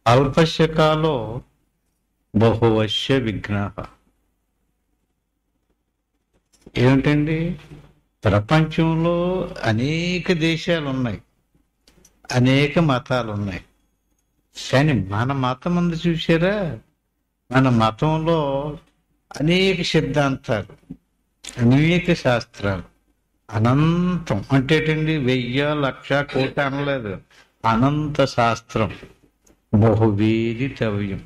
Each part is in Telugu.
అల్పశకాలో బహువశ్య విఘ్న. ఏమిటండి? ప్రపంచంలో అనేక దేశాలు ఉన్నాయి, అనేక మతాలు ఉన్నాయి. కానీ మన మతం అందు చూసారా? మన మతంలో అనేక సిద్ధాంతాలు, అనేక శాస్త్రాలు, అనంతం. అంటేటండి 1000 లక్ష కోటి అనలేదు, అనంత శాస్త్రం, బహువేది తవ్యం.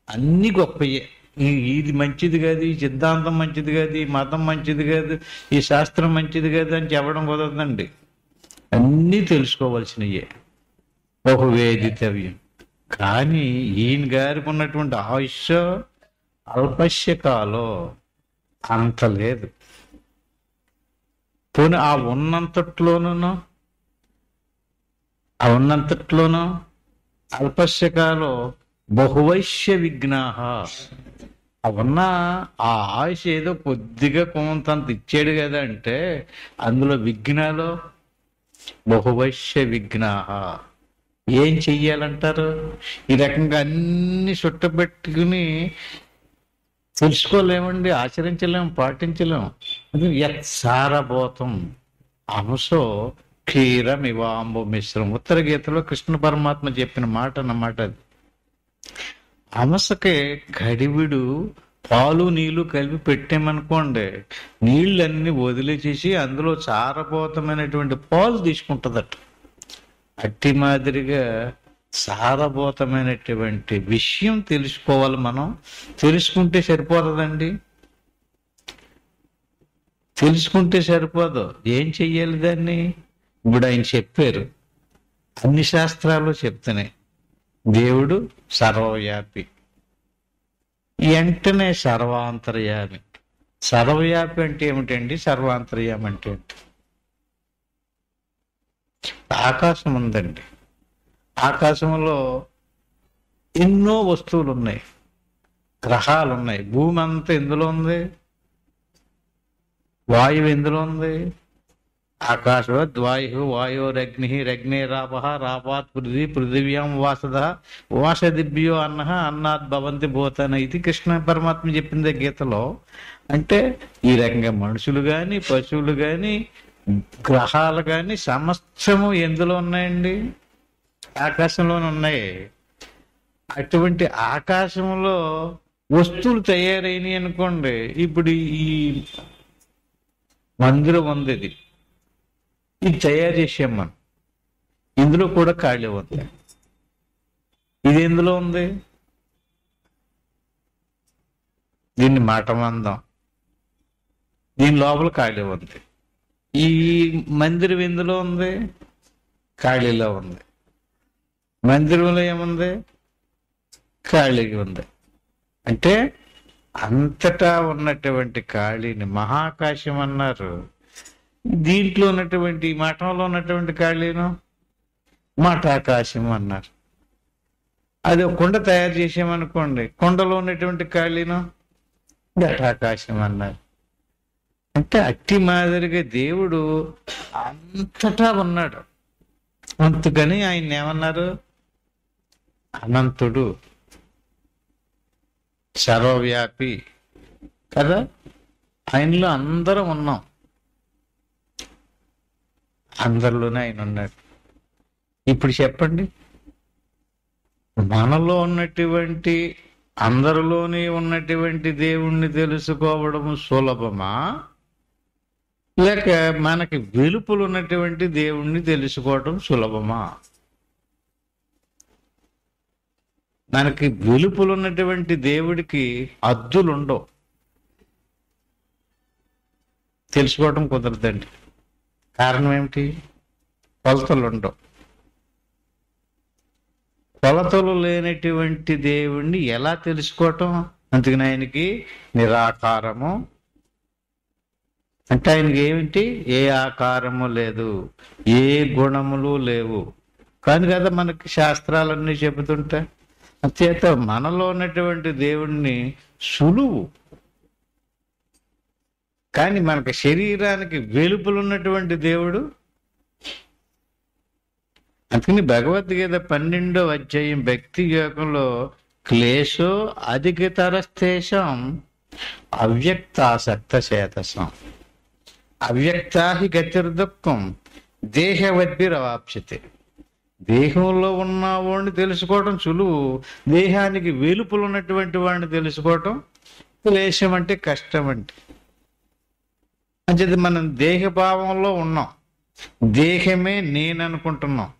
అన్ని గొప్పయే. ఇది మంచిది కాదు, ఈ సిద్ధాంతం మంచిది కాదు, ఈ మతం మంచిది కాదు, ఈ శాస్త్రం మంచిది కాదు అని చెప్పడం కుదరదండి. అన్నీ తెలుసుకోవాల్సినయే, బహువేదితవ్యం. కానీ ఈయన గారికి ఉన్నటువంటి ఆయుష్ అల్పశ్యకాలో అంత లేదు. పోనీ ఆ ఉన్నంతట్లోనూ అల్పశ్యకాలో బహువైశ్య విఘ్నాహ. ఉన్న ఆ ఆయుష్ ఏదో కొద్దిగా కొంతంత ఇచ్చాడు కదా అంటే అందులో విఘ్నాలు బహువైశ్య విఘ్నాహ. ఏం చెయ్యాలంటారు? ఈ రకంగా అన్ని చుట్టబెట్టుకుని తెలుసుకోలేమండి, ఆచరించలేము, పాటించలేము. యత్సారభూతం అంశో క్షీరమివాంబు మిశ్రం. ఉత్తర గీతలో కృష్ణ పరమాత్మ చెప్పిన మాట అన్నమాట అది. అంశకే గడివిడు పాలు నీళ్లు కలిపి పెట్టామనుకోండి, నీళ్ళన్నీ వదిలేసేసి అందులో సారభూతమైనటువంటి పాలు తీసుకుంటుందట. అట్టి మాదిరిగా సారభూతమైనటువంటి విషయం తెలుసుకోవాలి. మనం తెలుసుకుంటే సరిపోతుందండి, తెలుసుకుంటే సరిపోదు. ఏం చెయ్యాలి దాన్ని? ఇప్పుడు ఆయన చెప్పారు, అన్ని శాస్త్రాలు చెప్తున్నాయి దేవుడు సర్వవ్యాపి, వెంటనే సర్వాంతర్యామి. సర్వవ్యాపి అంటే ఏమిటండి? సర్వాంతర్యామి అంటే ఏంటి? ఆకాశం ఉందండి, ఆకాశంలో ఎన్నో వస్తువులు ఉన్నాయి, గ్రహాలు ఉన్నాయి. భూమి అంతా ఎందులో ఉంది? వాయువు ఎందులో ఉంది? ఆకాశవద్ వాయు వాయోరగ్ని రగ్నేరాప రాపాత్ పృథివీ పృథివ్యాం వాసద వాసదిభ్యో అన్న అన్నాత్ భవంతి భూతాన. ఇది కృష్ణ పరమాత్మ చెప్పిందే గీతలో. అంటే ఈ రకంగా మనుషులు గాని, పశువులు గాని, గ్రహాలు గాని సమస్తము ఎందులో ఉన్నాయండి? ఆకాశంలోనే ఉన్నాయి. అటువంటి ఆకాశంలో వస్తువులు తయారైనవి అనుకోండి. ఇప్పుడు ఈ మందిరం ఉంది, ఇది తయారు చేసాం మనం, ఇందులో కూడా ఖాళీ ఉంది. ఇది ఎందులో ఉంది? దీన్ని మఠమందం, దీని లోపల ఖాళీ ఉంది. ఈ మందిరం ఎందులో ఉంది? ఖాళీలో ఉంది. మందిరంలో ఏముంది? ఖాళీగా ఉంది. అంటే అంతటా ఉన్నటువంటి ఖాళీని మహాకాశం అన్నారు. దీంట్లో ఉన్నటువంటి మఠంలో ఉన్నటువంటి ఖాళీను మఠాకాశం అన్నారు. అది ఒక కుండ తయారు చేసామనుకోండి, కుండలో ఉన్నటువంటి ఖాళీను ఘటాకాశం అన్నారు. అంటే అట్టి మాదిరిగా దేవుడు అంతటా ఉన్నాడు. అందుకని ఆయన ఏమన్నారు? అనంతుడు, సర్వవ్యాపి కదా. ఆయనలో అందరం ఉన్నాం, అందరిలోనే ఆయన ఉన్నాడు. ఇప్పుడు చెప్పండి, మనలో ఉన్నటువంటి అందరిలోనే ఉన్నటువంటి దేవుణ్ణి తెలుసుకోవడం సులభమా, లేక మనకి వెలుపులు ఉన్నటువంటి దేవుణ్ణి తెలుసుకోవడం సులభమా? మనకి వెలుపులు ఉన్నటువంటి దేవుడికి అద్దులుండవు, తెలుసుకోవడం కుదరదండి. కారణం ఏమిటి? కొలతలు ఉండవు. కొలతలు లేనటువంటి దేవుణ్ణి ఎలా తెలుసుకోవటం? అందుకని ఆయనకి నిరాకారము అంటే ఆయనకి ఏమిటి? ఏ ఆకారము లేదు, ఏ గుణములు లేవు. కానీ కదా మనకి శాస్త్రాలన్నీ చెబుతుంటా. అంతేత మనలో ఉన్నటువంటి దేవుణ్ణి సులువు. కానీ మనకి శరీరానికి వెలుపులు ఉన్నటువంటి దేవుడు అందుకని భగవద్గీత 12వ అధ్యాయం భక్తి యోగంలో క్లేశో అధికతరస్తేషం అవ్యక్తాసక్త చేతసం అవ్యక్తాహి గతిర్దుఃఖం దేహవద్భిరవాప్యతే. దేహంలో ఉన్న వాడిని తెలుసుకోవటం సులువు, దేహానికి వెలుపులు ఉన్నటువంటి వాడిని తెలుసుకోవటం క్లేశం అంటే కష్టం. అంటే అంచేది మనం దేహభావంలో ఉన్నాం, దేహమే నేననుకుంటున్నాం.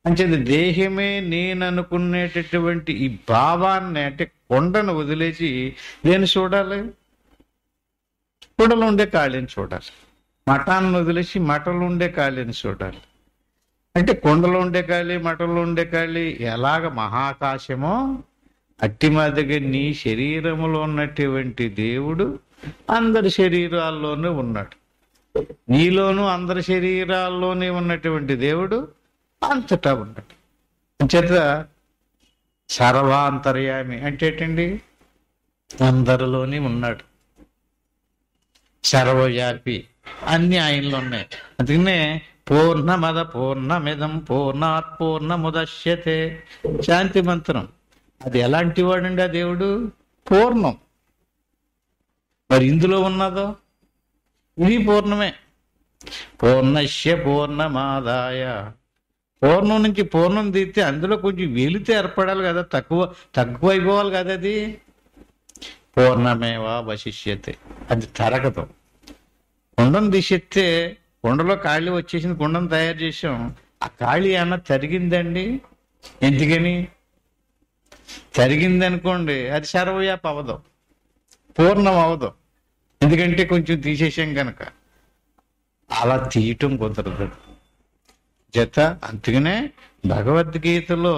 అంచేది దేహమే నేననుకునేటటువంటి ఈ భావాన్ని అంటే కొండను వదిలేసి నేను చూడాలి, కుండలో ఉండే ఖాళీని చూడాలి. మఠాన్ని వదిలేసి మఠంలో ఉండే ఖాళీని చూడాలి. అంటే కుండలో ఉండే ఖాళీ, మఠంలో ఉండే ఖాళీ ఎలాగ మహాకాశమో అట్టి మాదిరిగా నీ శరీరములో ఉన్నటువంటి దేవుడు అందరి శరీరాల్లోనూ ఉన్నాడు. నీలోనూ అందరి శరీరాల్లోనే ఉన్నటువంటి దేవుడు అంతటా ఉన్నాడు. అంచేత సర్వాంతర్యామి అంటే ఏంటండి? అందరిలోనే ఉన్నాడు. సర్వవ్యాపి అన్ని ఆయనలో ఉన్నాయి. అందుకనే పూర్ణమద పూర్ణమిదం పూర్ణాత్ పూర్ణముదశ్యతే శాంతి మంత్రం. అది ఎలాంటి వాడండి ఆ దేవుడు? పూర్ణం. మరి ఇందులో ఉన్నదో ఇది పూర్ణమే. పూర్ణశ్య పూర్ణమాదాయ, పూర్ణం నుంచి పూర్ణం తీస్తే అందులో కొంచెం వెలితే ఏర్పడాలి కదా, తక్కువ అయిపోవాలి కదా. అది పూర్ణమేవా వశిష్యతే, అది తరగదు. కుండను తీసేస్తే కుండలో ఖాళీ వచ్చేసింది, కుండను తయారు చేసాం, ఆ ఖాళీ అన్న తరిగిందండి. ఎందుకని? తరిగింది అనుకోండి అది సర్వవ్యాపి అవదు, పూర్ణం అవదు. ఎందుకంటే కొంచెం తీసేసాం కనుక. అలా తీయటం కుదరదు జత. అందుకనే భగవద్గీతలో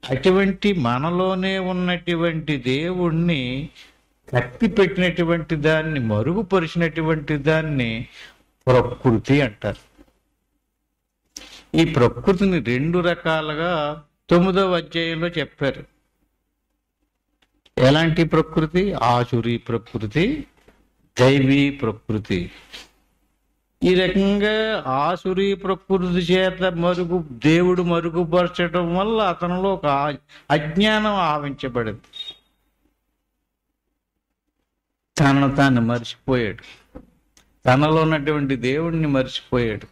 అటువంటి మనలోనే ఉన్నటువంటి దేవుణ్ణి కత్తి పెట్టినటువంటి దాన్ని, మరుగుపరిచినటువంటి దాన్ని ప్రకృతి అంటారు. ఈ ప్రకృతిని 2 రకాలుగా 9వ అధ్యాయంలో చెప్పారు. ఎలాంటి ప్రకృతి? ఆసురీ ప్రకృతి, దైవీ ప్రకృతి. ఈ రకంగా ఆసురీ ప్రకృతి చేత దేవుడు మరుగుపరచడం వల్ల అతనిలో ఒక అజ్ఞానం ఆవించబడింది. తనను తాను మర్చిపోయాడు, తనలో ఉన్నటువంటి దేవుడిని మర్చిపోయాడు.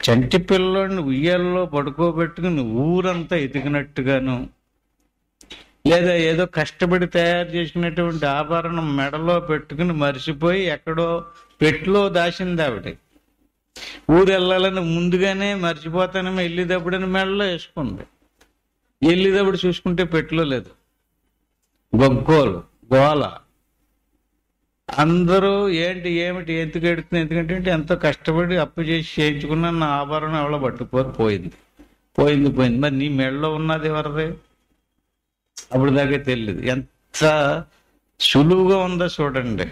చంటి పిల్లోడిని ఉయ్యాలలో పడుకోబెట్టుకుని ఊరంతా ఎతికినట్టుగాను, లేదా ఏదో కష్టపడి తయారు చేసినటువంటి ఆభరణం మెడలో పెట్టుకుని మర్చిపోయి ఎక్కడో పెట్టులో దాచింది ఆవిడ. ఊరు వెళ్ళాలని ముందుగానే మర్చిపోతానేమో, వెళ్ళేటప్పుడని మెడలో వేసుకుంది. వెళ్ళేటప్పుడు చూసుకుంటే పెట్టులో లేదు, గొగ్గోలు గోల. అందరూ ఏమిటి ఎందుకు ఎడుతుంది? ఎందుకంటే ఎంతో కష్టపడి అప్పు చేసి చేయించుకున్న నా ఆభరణం ఎవరో పట్టుకుపోతే పోయింది. మరి నీ మెడలో ఉన్నది ఎవరిదే? అప్పుడు దాకా తెలియదు. ఎంత సులువుగా ఉందో చూడండి,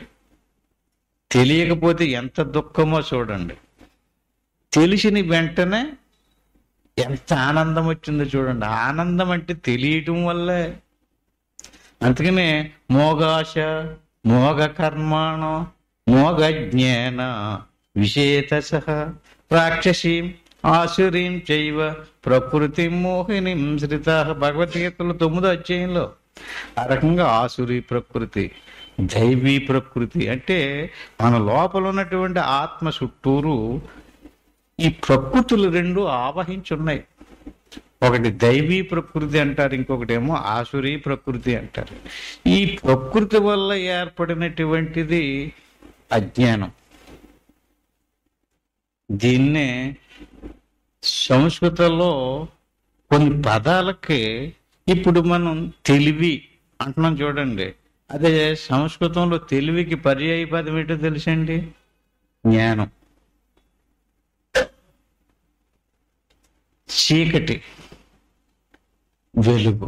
తెలియకపోతే ఎంత దుఃఖమో చూడండి. తెలిసిన వెంటనే ఎంత ఆనందం వచ్చిందో చూడండి. ఆనందం అంటే తెలియటం వల్లే. అందుకనే మోగాశ మోగ కర్మాణం మోగ జ్ఞాన విశేష రాక్షసీం ఆసురీం చైవ ప్రకృతి మోహినిం శ్రిత. భగవద్గీతలో 9వ అధ్యాయంలో ఆ రకంగా ఆసురీ ప్రకృతి, దైవీ ప్రకృతి అంటే మన లోపల ఉన్నటువంటి ఆత్మ చుట్టూరు ఈ ప్రకృతులు 2 ఆవహించున్నాయి. ఒకటి దైవీ ప్రకృతి అంటారు, ఇంకొకటేమో ఆసురీ ప్రకృతి అంటారు. ఈ ప్రకృతి వల్ల ఏర్పడినటువంటిది అజ్ఞానం. దీన్నే సంస్కృతంలో కొన్ని పదాలకి ఇప్పుడు మనం తెలివి అంటున్నాం చూడండి. అదే సంస్కృతంలో తెలివికి పర్యాయ పదం ఏంటో తెలుసండి? జ్ఞానం. చీకటి, వెలుగు.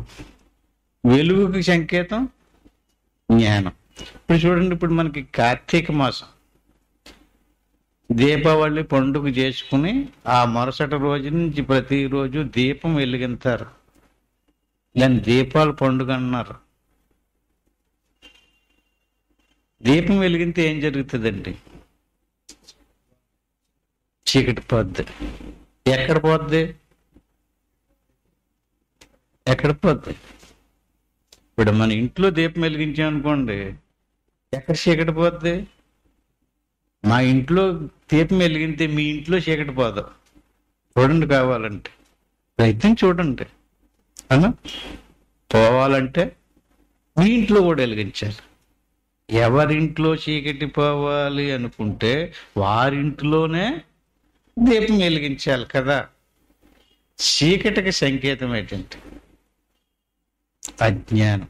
వెలుగుకి సంకేతం జ్ఞానం. ఇప్పుడు చూడండి, ఇప్పుడు మనకి కార్తీక మాసం దీపావళి పండుగ చేసుకుని ఆ మరుసటి రోజు నుంచి ప్రతిరోజు దీపం వెలిగింతారు. దాన్ని దీపాల పండుగ అన్నారు. దీపం వెలిగితే ఏం జరుగుతుందండి? చీకటి పోద్ది. ఎక్కడ పోద్ది? ఎక్కడ పోద్ది? ఇప్పుడు మన ఇంట్లో దీపం వెలిగించామనుకోండి, ఎక్కడ చీకటి పోద్ది? మా ఇంట్లో దీపం వెలిగితే మీ ఇంట్లో చీకటి పోదు. చూడండి, కావాలంటే ప్రయత్నం చూడండి. అవునా? పోవాలంటే మీ ఇంట్లో కూడా వెలిగించాలి. ఎవరింట్లో చీకటి పోవాలి అనుకుంటే వారింట్లోనే దీపం వెలిగించాలి కదా. చీకటికి సంకేతం ఏంటంటే అజ్ఞానం.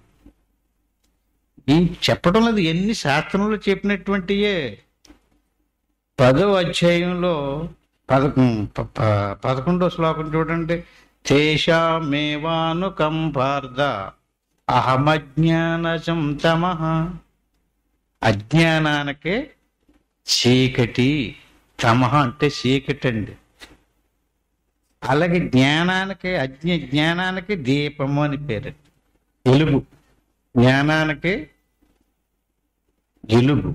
ఈ చెప్పడం లేదు, ఎన్ని శాస్త్రంలో చెప్పినటువంటియే. 10వ అధ్యాయంలో 11వ శ్లోకం చూడండి. తేషామేవానుకంపార్థ అహమజ్ఞానజం తమః. అజ్ఞానానికే చీకటి, తమః అంటే చీకటి అండి. అలాగే జ్ఞానానికి, జ్ఞానానికి దీపము అని పేరు, వెలుగు. జ్ఞానానికి వెలుగు,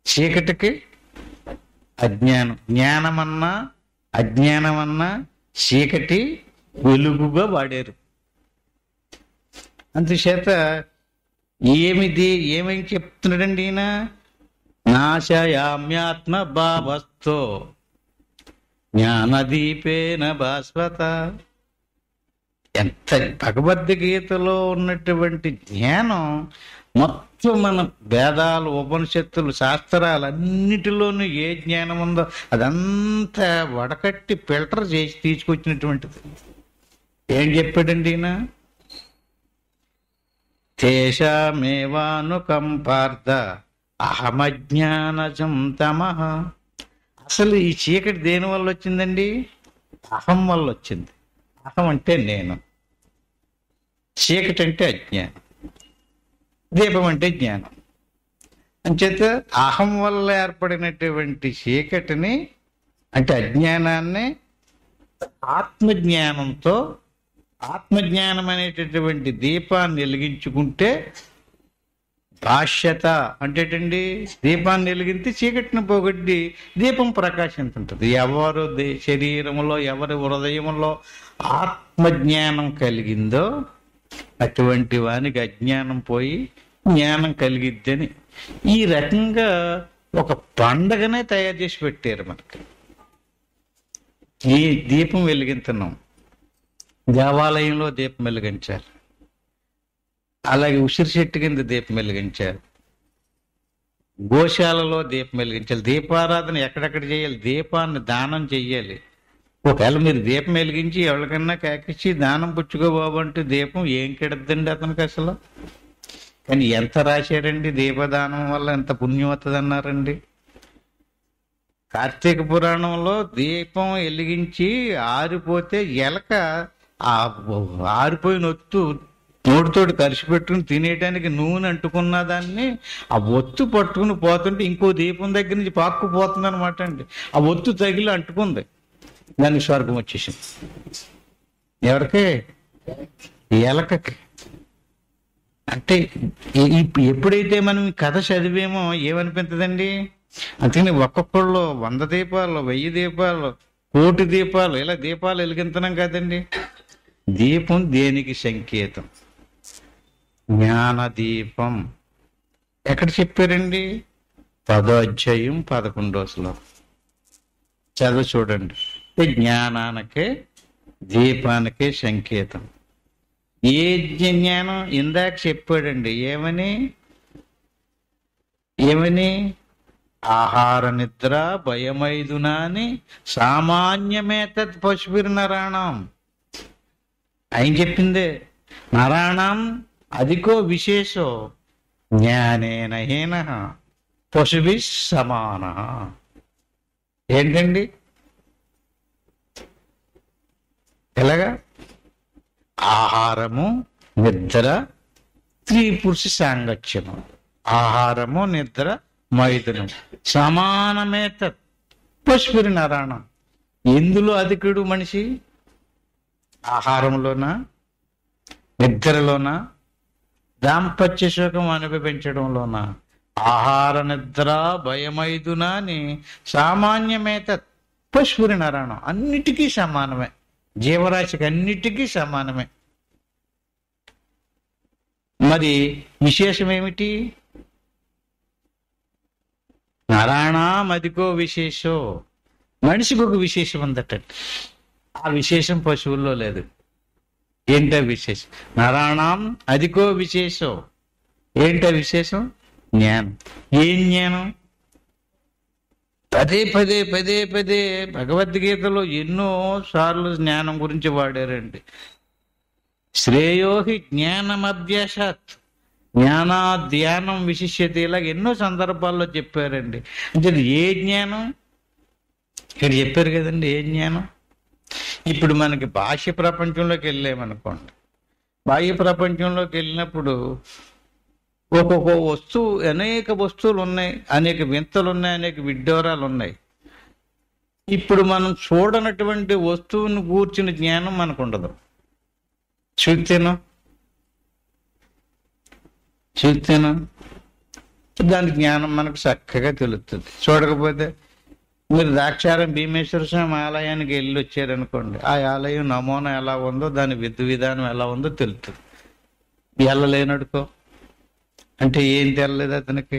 చీకటికి అజ్ఞానం. జ్ఞానమన్నా అజ్ఞానమన్నా చీకటి వెలుగుగా వాడారు. అందుచేత ఏమేం చెప్తున్నాడండి ఈయన? నాశయామ్యాత్మ భావస్థో జ్ఞానదీపేన భాస్వత. ఎంత భగవద్గీతలో ఉన్నటువంటి జ్ఞానం మొత్తం మన వేదాలు, ఉపనిషత్తులు, శాస్త్రాలు అన్నిటిలోనూ ఏ జ్ఞానం ఉందో అదంతా వడకట్టి ఫిల్టర్ చేసి తీసుకొచ్చినటువంటిది. ఏం చెప్పాడండి ఈయన? తేషామేవానుకంపార్థ అహమజ్ఞానజం తమః. అసలు ఈ చీకటి దేని వల్ల వచ్చిందండి? అహం వల్ల వచ్చింది. అహం అంటే నేను, చీకటి అంటే అజ్ఞానం, దీపం అంటే జ్ఞానం. అంచేత అహం వల్ల ఏర్పడినటువంటి చీకటిని అంటే అజ్ఞానాన్ని ఆత్మజ్ఞానంతో, ఆత్మజ్ఞానం అనేటటువంటి దీపాన్ని వెలిగించుకుంటే, భాష్యత అంటేటండి దీపాన్ని వెలిగితే చీకటిని పోగొట్టి దీపం ప్రకాశించుంటుంది. ఎవరు శరీరంలో, ఎవరి హృదయంలో ఆత్మజ్ఞానం కలిగిందో అటువంటి వానికి అజ్ఞానం పోయి జ్ఞానం కలిగిద్దని ఈ రకంగా ఒక పండగనే తయారు చేసి పెట్టారు మనకి. ఈ దీపం వెలిగించున్నాం, దేవాలయంలో దీపం వెలిగించారు, అలాగే ఉసిరి చెట్టు కింద దీపం వెలిగించారు, గోశాలలో దీపం వెలిగించాలి. దీపారాధన ఎక్కడెక్కడ చేయాలి? దీపాన్ని దానం చెయ్యాలి. ఒకవేళ మీరు దీపం వెలిగించి ఎవరికన్నా కాకిచ్చి దానం పుచ్చుకో బాబు అంటే దీపం ఏం కెడద్దండి అతనికి అసలు. కానీ ఎంత రాశారండి, దీపదానం వల్ల ఎంత పుణ్యం వస్తుంది అన్నారండి. కార్తీక పురాణంలో దీపం వెలిగించి ఆరిపోతే ఎలక ఆ ఆరిపోయిన ఒత్తు నోటితోటి కరిసి పెట్టుకుని తినేయడానికి నూనె అంటుకున్న దాన్ని ఆ ఒత్తు పట్టుకుని పోతుంటే ఇంకో దీపం దగ్గర నుంచి పాక్కుపోతుంది అనమాట అండి. ఆ ఒత్తు తగిలి అంటుకుంది, దానికి స్వర్గం వచ్చేసింది. ఎవరికి? ఎలకకి. అంటే ఎప్పుడైతే మనం ఈ కథ చదివేమో ఏమనిపిస్తుందండి? అందుకని ఒక్కొక్కళ్ళు 100 దీపాలు, 1000 దీపాలు, 1,000,000 దీపాలు, ఇలా దీపాలు వెలిగించడం కాదండి. దీపం దేనికి సంకేతం? జ్ఞానదీపం. ఎక్కడ చెప్పారండి? 10వ అధ్యాయం 11వ శ్లోకం చదువు చూడండి. జ్ఞానానికి, దీపానికి సంకేతం. ఏ జ్ఞానం? ఇందాక చెప్పాడండి. ఏమని? ఆహార నిద్ర భయమైదునాని సామాన్యమే తత్ పశుభిర్నరాణం. ఆయన చెప్పిందే. నరాణం అధికో విశేషో జ్ఞానేన హీన పశుభి సమాన. ఏంటండి? ఎలాగా? ఆహారము, నిద్ర, స్త్రీ పురుష సాంగత్యము. ఆహారము, నిద్ర, మైథునం సమానమే తత్ పశుభిర్ నరాణం. ఎందులో అధికుడు మనిషి? ఆహారంలోనా, నిద్రలోనా, దాంపత్య సుఖం అనుభవించడంలోనా? ఆహార నిద్ర భయమైదునా అని సామాన్యమే తత్ పశువుని నరాణం అన్నిటికీ సమానమే, జీవరాశికి అన్నిటికీ సమానమే. మరి విశేషం ఏమిటి? నరాణం అధికో విశేషో, మనిషికి ఒక విశేషం ఉందట. ఆ విశేషం పశువుల్లో లేదు. ఏంటో విశేషం? నరాణం అధికో విశేషో. ఏంటో విశేషం? జ్ఞానం. ఏం జ్ఞానం? పదే పదే పదే పదే భగవద్గీతలో ఎన్నో సార్లు జ్ఞానం గురించి వాడారండి. శ్రేయోహి జ్ఞానమభ్యాసాత్ జ్ఞానాధ్యానం విశిష్యతే, ఇలాగ ఎన్నో సందర్భాల్లో చెప్పారండి. అంటే ఏ జ్ఞానం? ఇక్కడ చెప్పారు కదండి, ఏ జ్ఞానం? ఇప్పుడు మనకి బాహ్య ప్రపంచంలోకి వెళ్ళామనుకోండి, బాహ్య ప్రపంచంలోకి వెళ్ళినప్పుడు ఒక్కొక్క వస్తువు, అనేక వస్తువులు ఉన్నాయి, అనేక వింతలు ఉన్నాయి, అనేక విడ్డూరాలు ఉన్నాయి. ఇప్పుడు మనం చూడనటువంటి వస్తువును కూర్చుని జ్ఞానం మనకు ఉండదు. చూస్తేనో దాని జ్ఞానం మనకు చక్కగా తెలుస్తుంది. చూడకపోతే మీరు ద్రాక్షారం భీమేశ్వర స్వామి ఆలయానికి వెళ్ళి వచ్చారనుకోండి, ఆ ఆలయం నమూనా ఎలా ఉందో, దాని విధి విధానం ఎలా ఉందో తెలుస్తుంది. వెళ్ళలేనడుకో అంటే ఏం తెల్లలేదు అతనికి,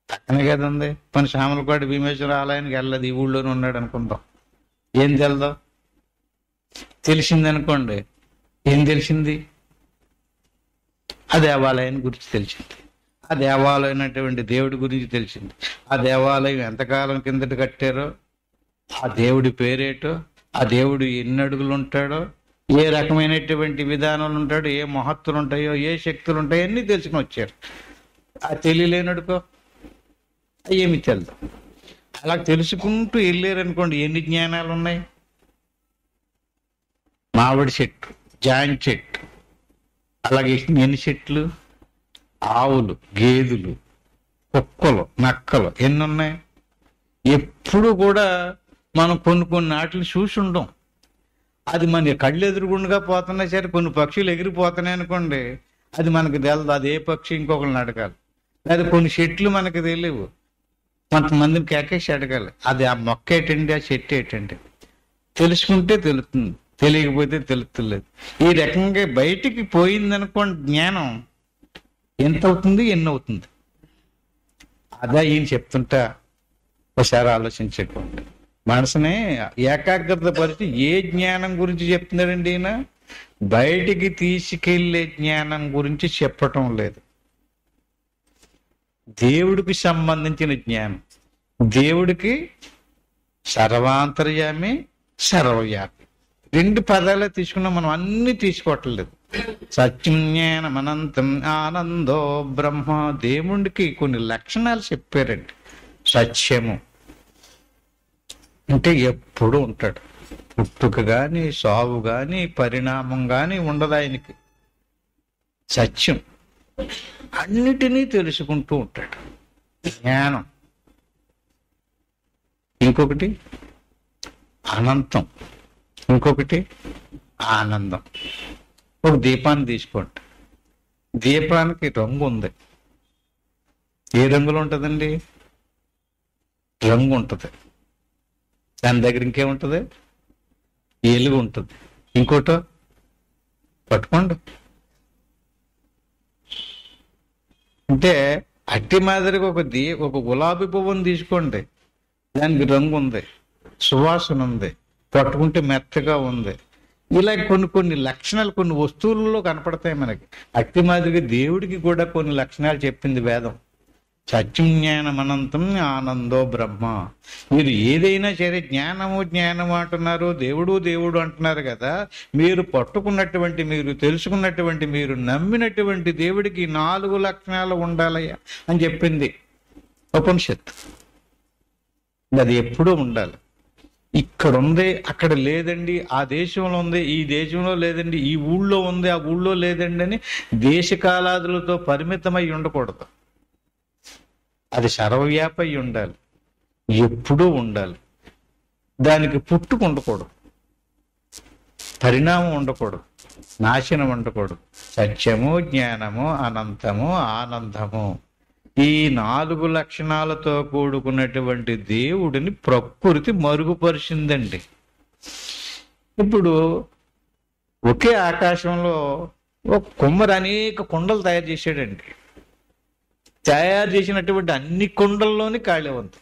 పక్కనే కదా ఉంది. మన శ్యామలపాటి భీమేశ్వర ఆలయానికి వెళ్ళదు, ఈ ఊళ్ళోనే ఉన్నాడు అనుకుందాం. ఏం తెలదో? తెలిసింది అనుకోండి, ఏం తెలిసింది? ఆ దేవాలయాన్ని గురించి తెలిసింది, ఆ దేవాలయం అయినటువంటి దేవుడి గురించి తెలిసింది, ఆ దేవాలయం ఎంతకాలం కిందట కట్టారో, ఆ దేవుడి పేరేటో, ఆ దేవుడు ఎన్ని అడుగులు ఉంటాడో, ఏ రకమైనటువంటి విధానాలు ఉంటాడో, ఏ మహత్తులు ఉంటాయో, ఏ శక్తులు ఉంటాయో అన్నీ తెలుసుకుని వచ్చారు. ఆ తెలియలేనడుకో ఏమి తెలదు. అలా తెలుసుకుంటూ వెళ్ళారనుకోండి, ఎన్ని జ్ఞానాలు ఉన్నాయి. మామిడి చెట్టు, జాన్ చెట్టు, అలాగే ఎన్ని చెట్లు, ఆవులు, గేదెలు, కుక్కలు, నక్కలు ఎన్ని ఉన్నాయి. ఎప్పుడు కూడా మనం కొన్ని నాటిని చూసి ఉండం. అది మన కళ్ళు ఎదురుగుండగా పోతున్నాయి సరే, కొన్ని పక్షులు ఎగిరిపోతున్నాయి అనుకోండి, అది మనకు తెలదు. అది ఏ పక్షి ఇంకొకరిని అడగాలి. లేదా కొన్ని చెట్లు మనకు తెలియవు, కొంతమందిని కేకేసి అడగాలి. అది ఆ మొక్క ఏంటండి, ఆ చెట్టు ఏంటండి తెలుసుకుంటే తెలుస్తుంది, తెలియకపోతే తెలుస్తలేదు. ఈ రకంగా బయటికి పోయిందనుకోండి జ్ఞానం, ఎంత అవుతుంది, ఎన్ని అవుతుంది. అదా ఈయన చెప్తుంటా ఒకసారి ఆలోచించుకోండి. మనసునే ఏకాగ్రత పరిచి ఏ జ్ఞానం గురించి చెప్తున్నాడండి ఈయన? బయటికి తీసుకెళ్లే జ్ఞానం గురించి చెప్పటం లేదు, దేవుడికి సంబంధించిన జ్ఞానం. దేవుడికి సర్వాంతర్యామి, సర్వవ్యాపి రెండు పదాలే తీసుకున్నాం మనం, అన్ని తీసుకోవట్లేదు. సత్యం జ్ఞానం అనంతం ఆనందో బ్రహ్మ. దేవుడికి కొన్ని లక్షణాలు చెప్పారండి. సత్యము అంటే ఎప్పుడు ఉంటాడు, పుట్టుక గాని, సావు గాని, పరిణామం గాని ఉండదు ఆయనకి. సత్యం అన్నిటినీ తెలుసుకుంటూ ఉంటాడు. జ్ఞానం. ఇంకొకటి అనంతం, ఇంకొకటి ఆనందం. ఒక దీపాన్ని తీసుకోండి, దీపానికి రంగు ఉంది. ఏ రంగులో ఉంటుందండి? రంగు ఉంటుంది. దాని దగ్గర ఇంకేముంటుంది? ఎలుగు ఉంటుంది. ఇంకోటో పట్టుకోండి. అంటే అట్టి మాదిరిగా ఒక గులాబీ పువ్వుని తీసుకోండి, దానికి రంగు ఉంది, సువాసన ఉంది, పట్టుకుంటే మెత్తగా ఉంది. ఇలా కొన్ని లక్షణాలు కొన్ని వస్తువులలో కనపడతాయి మనకి. అట్టి మాదిరిగా దేవుడికి కూడా కొన్ని లక్షణాలు చెప్పింది వేదం. సత్యం జ్ఞానం అనంతం ఆనందో బ్రహ్మ. మీరు ఏదైనా సరే జ్ఞానము అంటున్నారు, దేవుడు అంటున్నారు కదా. మీరు పట్టుకున్నటువంటి, మీరు తెలుసుకున్నటువంటి, మీరు నమ్మినటువంటి దేవుడికి 4 లక్షణాలు ఉండాలయ్యా అని చెప్పింది ఉపనిషత్తు. అది ఎప్పుడూ ఉండాలి. ఇక్కడ ఉంది, అక్కడ లేదండి, ఆ దేశంలో ఉంది, ఈ దేశంలో లేదండి, ఈ ఊళ్ళో ఉంది, ఆ ఊళ్ళో లేదండి అని దేశకాలాదులతో పరిమితమై ఉండకూడదు. అది సర్వవ్యాపై ఉండాలి, ఎప్పుడూ ఉండాలి. దానికి పుట్టుక ఉండకూడదు, పరిణామం ఉండకూడదు, నాశనం ఉండకూడదు. సత్యము, జ్ఞానము, అనంతము, ఆనందము. ఈ 4 లక్షణాలతో కూడుకున్నటువంటి దేవుడిని ప్రకృతి మరుగుపరిచిందండి. ఇప్పుడు ఒకే ఆకాశంలో ఒక కుమ్మరి అనేక కుండలు తయారు చేశాడండి. తయారు చేసినటువంటి అన్ని కుండల్లోని ఖాళీ ఉంది.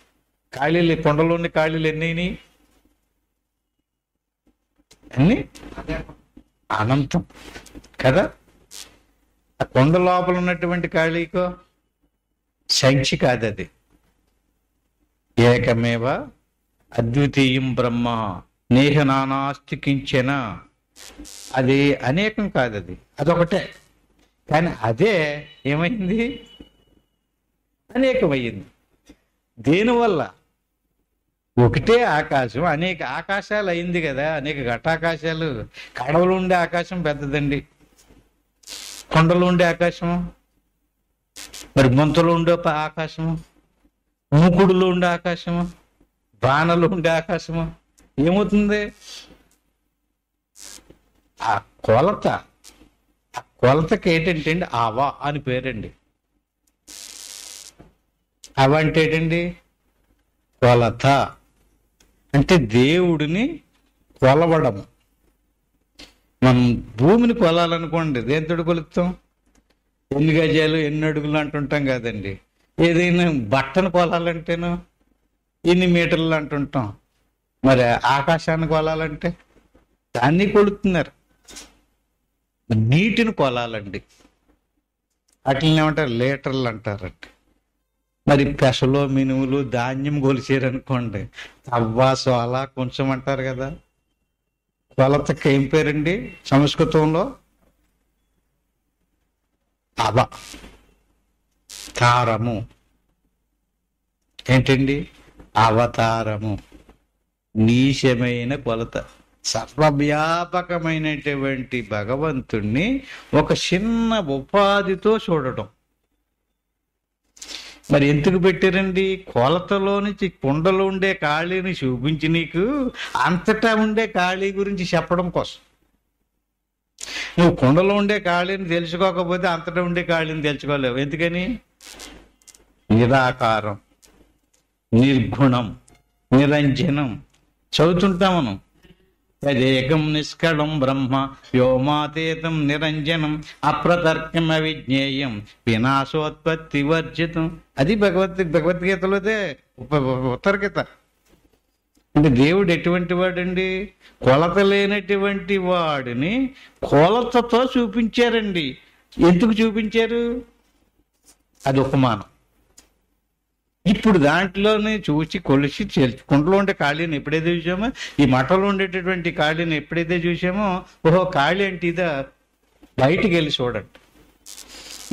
ఖాళీలు, కుండలోని ఖాళీలు ఎన్ని? అన్ని అనంతం కదా. ఆ కొండ లోపల ఉన్నటువంటి ఖాళీకో సంఖ్య కాదు, అది ఏకమేవ అద్వితీయం బ్రహ్మ నేహ నానాస్తి కించెన. అది అనేకం కాదు, అది అదొకటే. కానీ అదే ఏమైంది? అనేకమయ్యింది. దేనివల్ల? ఒకటే ఆకాశం అనేక ఆకాశాలు అయింది కదా, అనేక ఘటాకాశాలు. కడవలు ఉండే ఆకాశం పెద్దదండి, కొండలు ఉండే ఆకాశం, మరి ముంతలు ఉండే ఆకాశము, మూకుడులో ఉండే ఆకాశము, బాణలు ఉండే ఆకాశము. ఏమవుతుంది? ఆ కొలతకి ఏంటంటే అండి అవా అని పేరండి. అవ అంటే ఏంటండి? కొలత అంటే దేవుడిని కొలవడము. మనం భూమిని కొలాలనుకోండి, దేంతో కొలుస్తాం? ఎన్ని గజాలు ఎన్ని అడుగులు అంటుంటాం కదండి. ఏదైనా బట్టను కొలాలంటేనో ఎన్ని మీటర్లు అంటుంటాం. మరి ఆకాశాన్ని కొలాలంటే దాన్ని కొలుతున్నారు. నీటిని కొలాలండి, వాటిని ఏమంటారు? లీటర్లు అంటారండి. మరి పెసలో మినుములు ధాన్యం కొలిచారనుకోండి, అవ్వాసు అలా కొంచెం అంటారు కదా. కొలతకి ఏం పేరండి సంస్కృతంలో? అవతారము. ఏంటండి? అవతారము. నీచమైన కొలత. సర్వవ్యాపకమైనటువంటి భగవంతుణ్ణి ఒక చిన్న ఉపాధితో చూడటం. మరి ఎందుకు పెట్టారండి? కొలతలో నుంచి కుండలో ఉండే ఖాళీని చూపించి నీకు అంతటా ఉండే ఖాళీ గురించి చెప్పడం కోసం. నువ్వు కుండలో ఉండే ఖాళీని తెలుసుకోకపోతే అంతటా ఉండే ఖాళీని తెలుసుకోలేవు. ఎందుకని? నిరాకారం, నిర్గుణం, నిరంజనం చదువుతుంటాం మనం. తదేకం నిష్కళం బ్రహ్మ వ్యోమాతీతం నిరంజనం అప్రతర్కం అవిజ్ఞేయం వినాశోత్పత్తి వర్జితం. అది భగవద్గీతలోదే ఉత్తరగీత. అంటే దేవుడు ఎటువంటి వాడండి? కొలత లేనటువంటి వాడిని కొలతతో చూపించారండి. ఎందుకు చూపించారు? అది ఉపమానం. ఇప్పుడు దాంట్లోనే చూసి కొలిసి కుంటలో ఉండే ఖాళీని ఎప్పుడైతే చూసామో, ఈ మఠంలో ఉండేటటువంటి ఖాళీని ఎప్పుడైతే చూసామో, ఓహో ఖాళీ అంటే ఇదా, బయటికి వెళ్ళి చూడండి.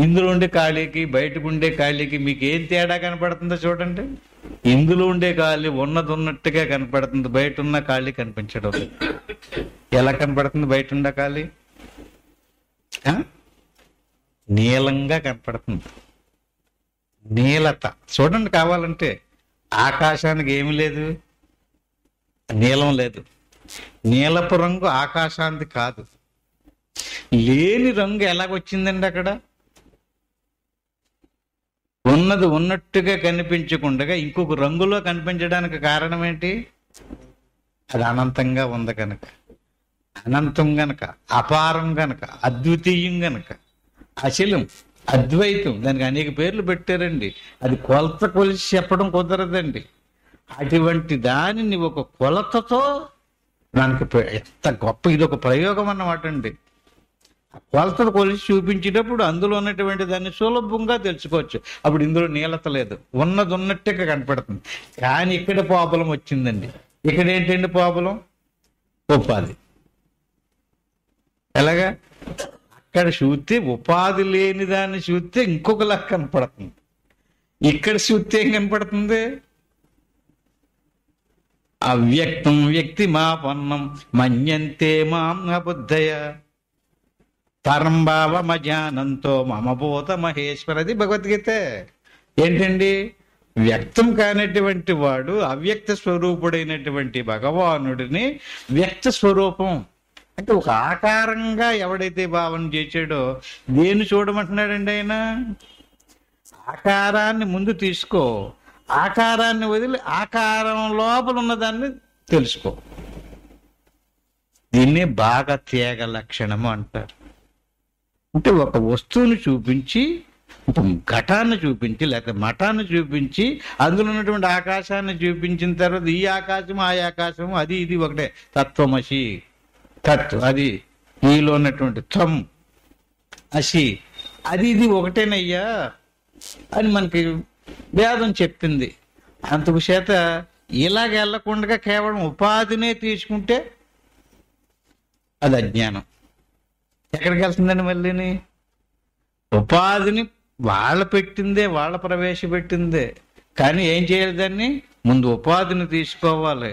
ఇందులో ఉండే ఖాళీకి బయటకు ఉండే ఖాళీకి మీకు ఏం తేడా కనపడుతుందో చూడండి. ఇందులో ఉండే ఖాళీ ఉన్నది ఉన్నట్టుగా కనపడుతుంది, బయట ఉన్న ఖాళీ కనిపించడం. ఎలా కనపడుతుంది బయట ఉన్న ఖాళీ? నీలంగా కనపడుతుంది. నీలత చూడండి. కావాలంటే ఆకాశానికి ఏమి లేదు, నీలం లేదు. నీలపు రంగు ఆకాశానికి కాదు. లేని రంగు ఎలాగొచ్చిందండి? అక్కడ ఉన్నది ఉన్నట్టుగా కనిపించకుండా ఇంకొక రంగులో కనిపించడానికి కారణం ఏంటి? అది అనంతంగా ఉంది కనుక. అనంతం గనక, అపారం గనక, అద్వితీయం గనక, అచలం, అద్వైతం. దానికి అనేక పేర్లు పెట్టారండి. అది కొలత కొలిసి చెప్పడం కుదరదండి. అటువంటి దానిని ఒక కొలతతో దానికి ఎంత గొప్ప, ఇది ఒక ప్రయోగం అన్నమాట అండి. కొలతను కొలిసి చూపించేటప్పుడు అందులో ఉన్నటువంటి దాన్ని సులభంగా తెలుసుకోవచ్చు. అప్పుడు ఇందులో నీలత లేదు, ఉన్నది ఉన్నట్టుగా కనపడుతుంది. కానీ ఇక్కడ ప్రాబ్లం వచ్చిందండి. ఇక్కడ ఏంటండి ప్రాబ్లం? ఉపాధి. ఎలాగా? అక్కడ చూస్తే ఉపాధి లేని దాన్ని చూస్తే ఇంకొకలా కనపడుతుంది. ఇక్కడ చూస్తే ఏం కనపడుతుంది? అవ్యక్తం వ్యక్తి మాపన్నం మన్యంతే మాం అబుద్ధయ పరంభావమజానంతో మమభూత మహేశ్వర. అది భగవద్గీత. ఏంటండి? వ్యక్తం కానటువంటి వాడు అవ్యక్త స్వరూపుడైనటువంటి భగవానుడిని వ్యక్త స్వరూపం అంటే ఒక ఆకారంగా ఎవడైతే భావన చేశాడో దేన్ని చూడమంటున్నాడండి ఆయన? ఆకారాన్ని ముందు తీసుకో, ఆకారాన్ని వదిలి ఆకారం లోపల ఉన్నదాన్ని తెలుసుకో. దీన్ని బాగా త్యాగ లక్షణము అంటారు. అంటే ఒక వస్తువుని చూపించి, ఘటాన్ని చూపించి లేకపోతే మఠాన్ని చూపించి, అందులో ఉన్నటువంటి ఆకాశాన్ని చూపించిన తర్వాత ఈ ఆకాశము ఆ ఆకాశము అది ఇది ఒకటే, తత్వమసి తత్వ, అది ఈలో ఉన్నటువంటి త్వం అసి, అది ఇది ఒకటేనయ్యా అని మనకి వేదం చెప్పింది. అందుకు చేత ఇలాగ వెళ్ళకుండా కేవలం ఉపాధినే తీసుకుంటే అది అజ్ఞానం. ఎక్కడికి వెళ్తుందండి మళ్ళీని? ఉపాధిని వాళ్ళ పెట్టిందే, వాళ్ళ ప్రవేశపెట్టిందే. కానీ ఏం చేయాలి? దాన్ని ముందు ఉపాధిని తీసుకోవాలి,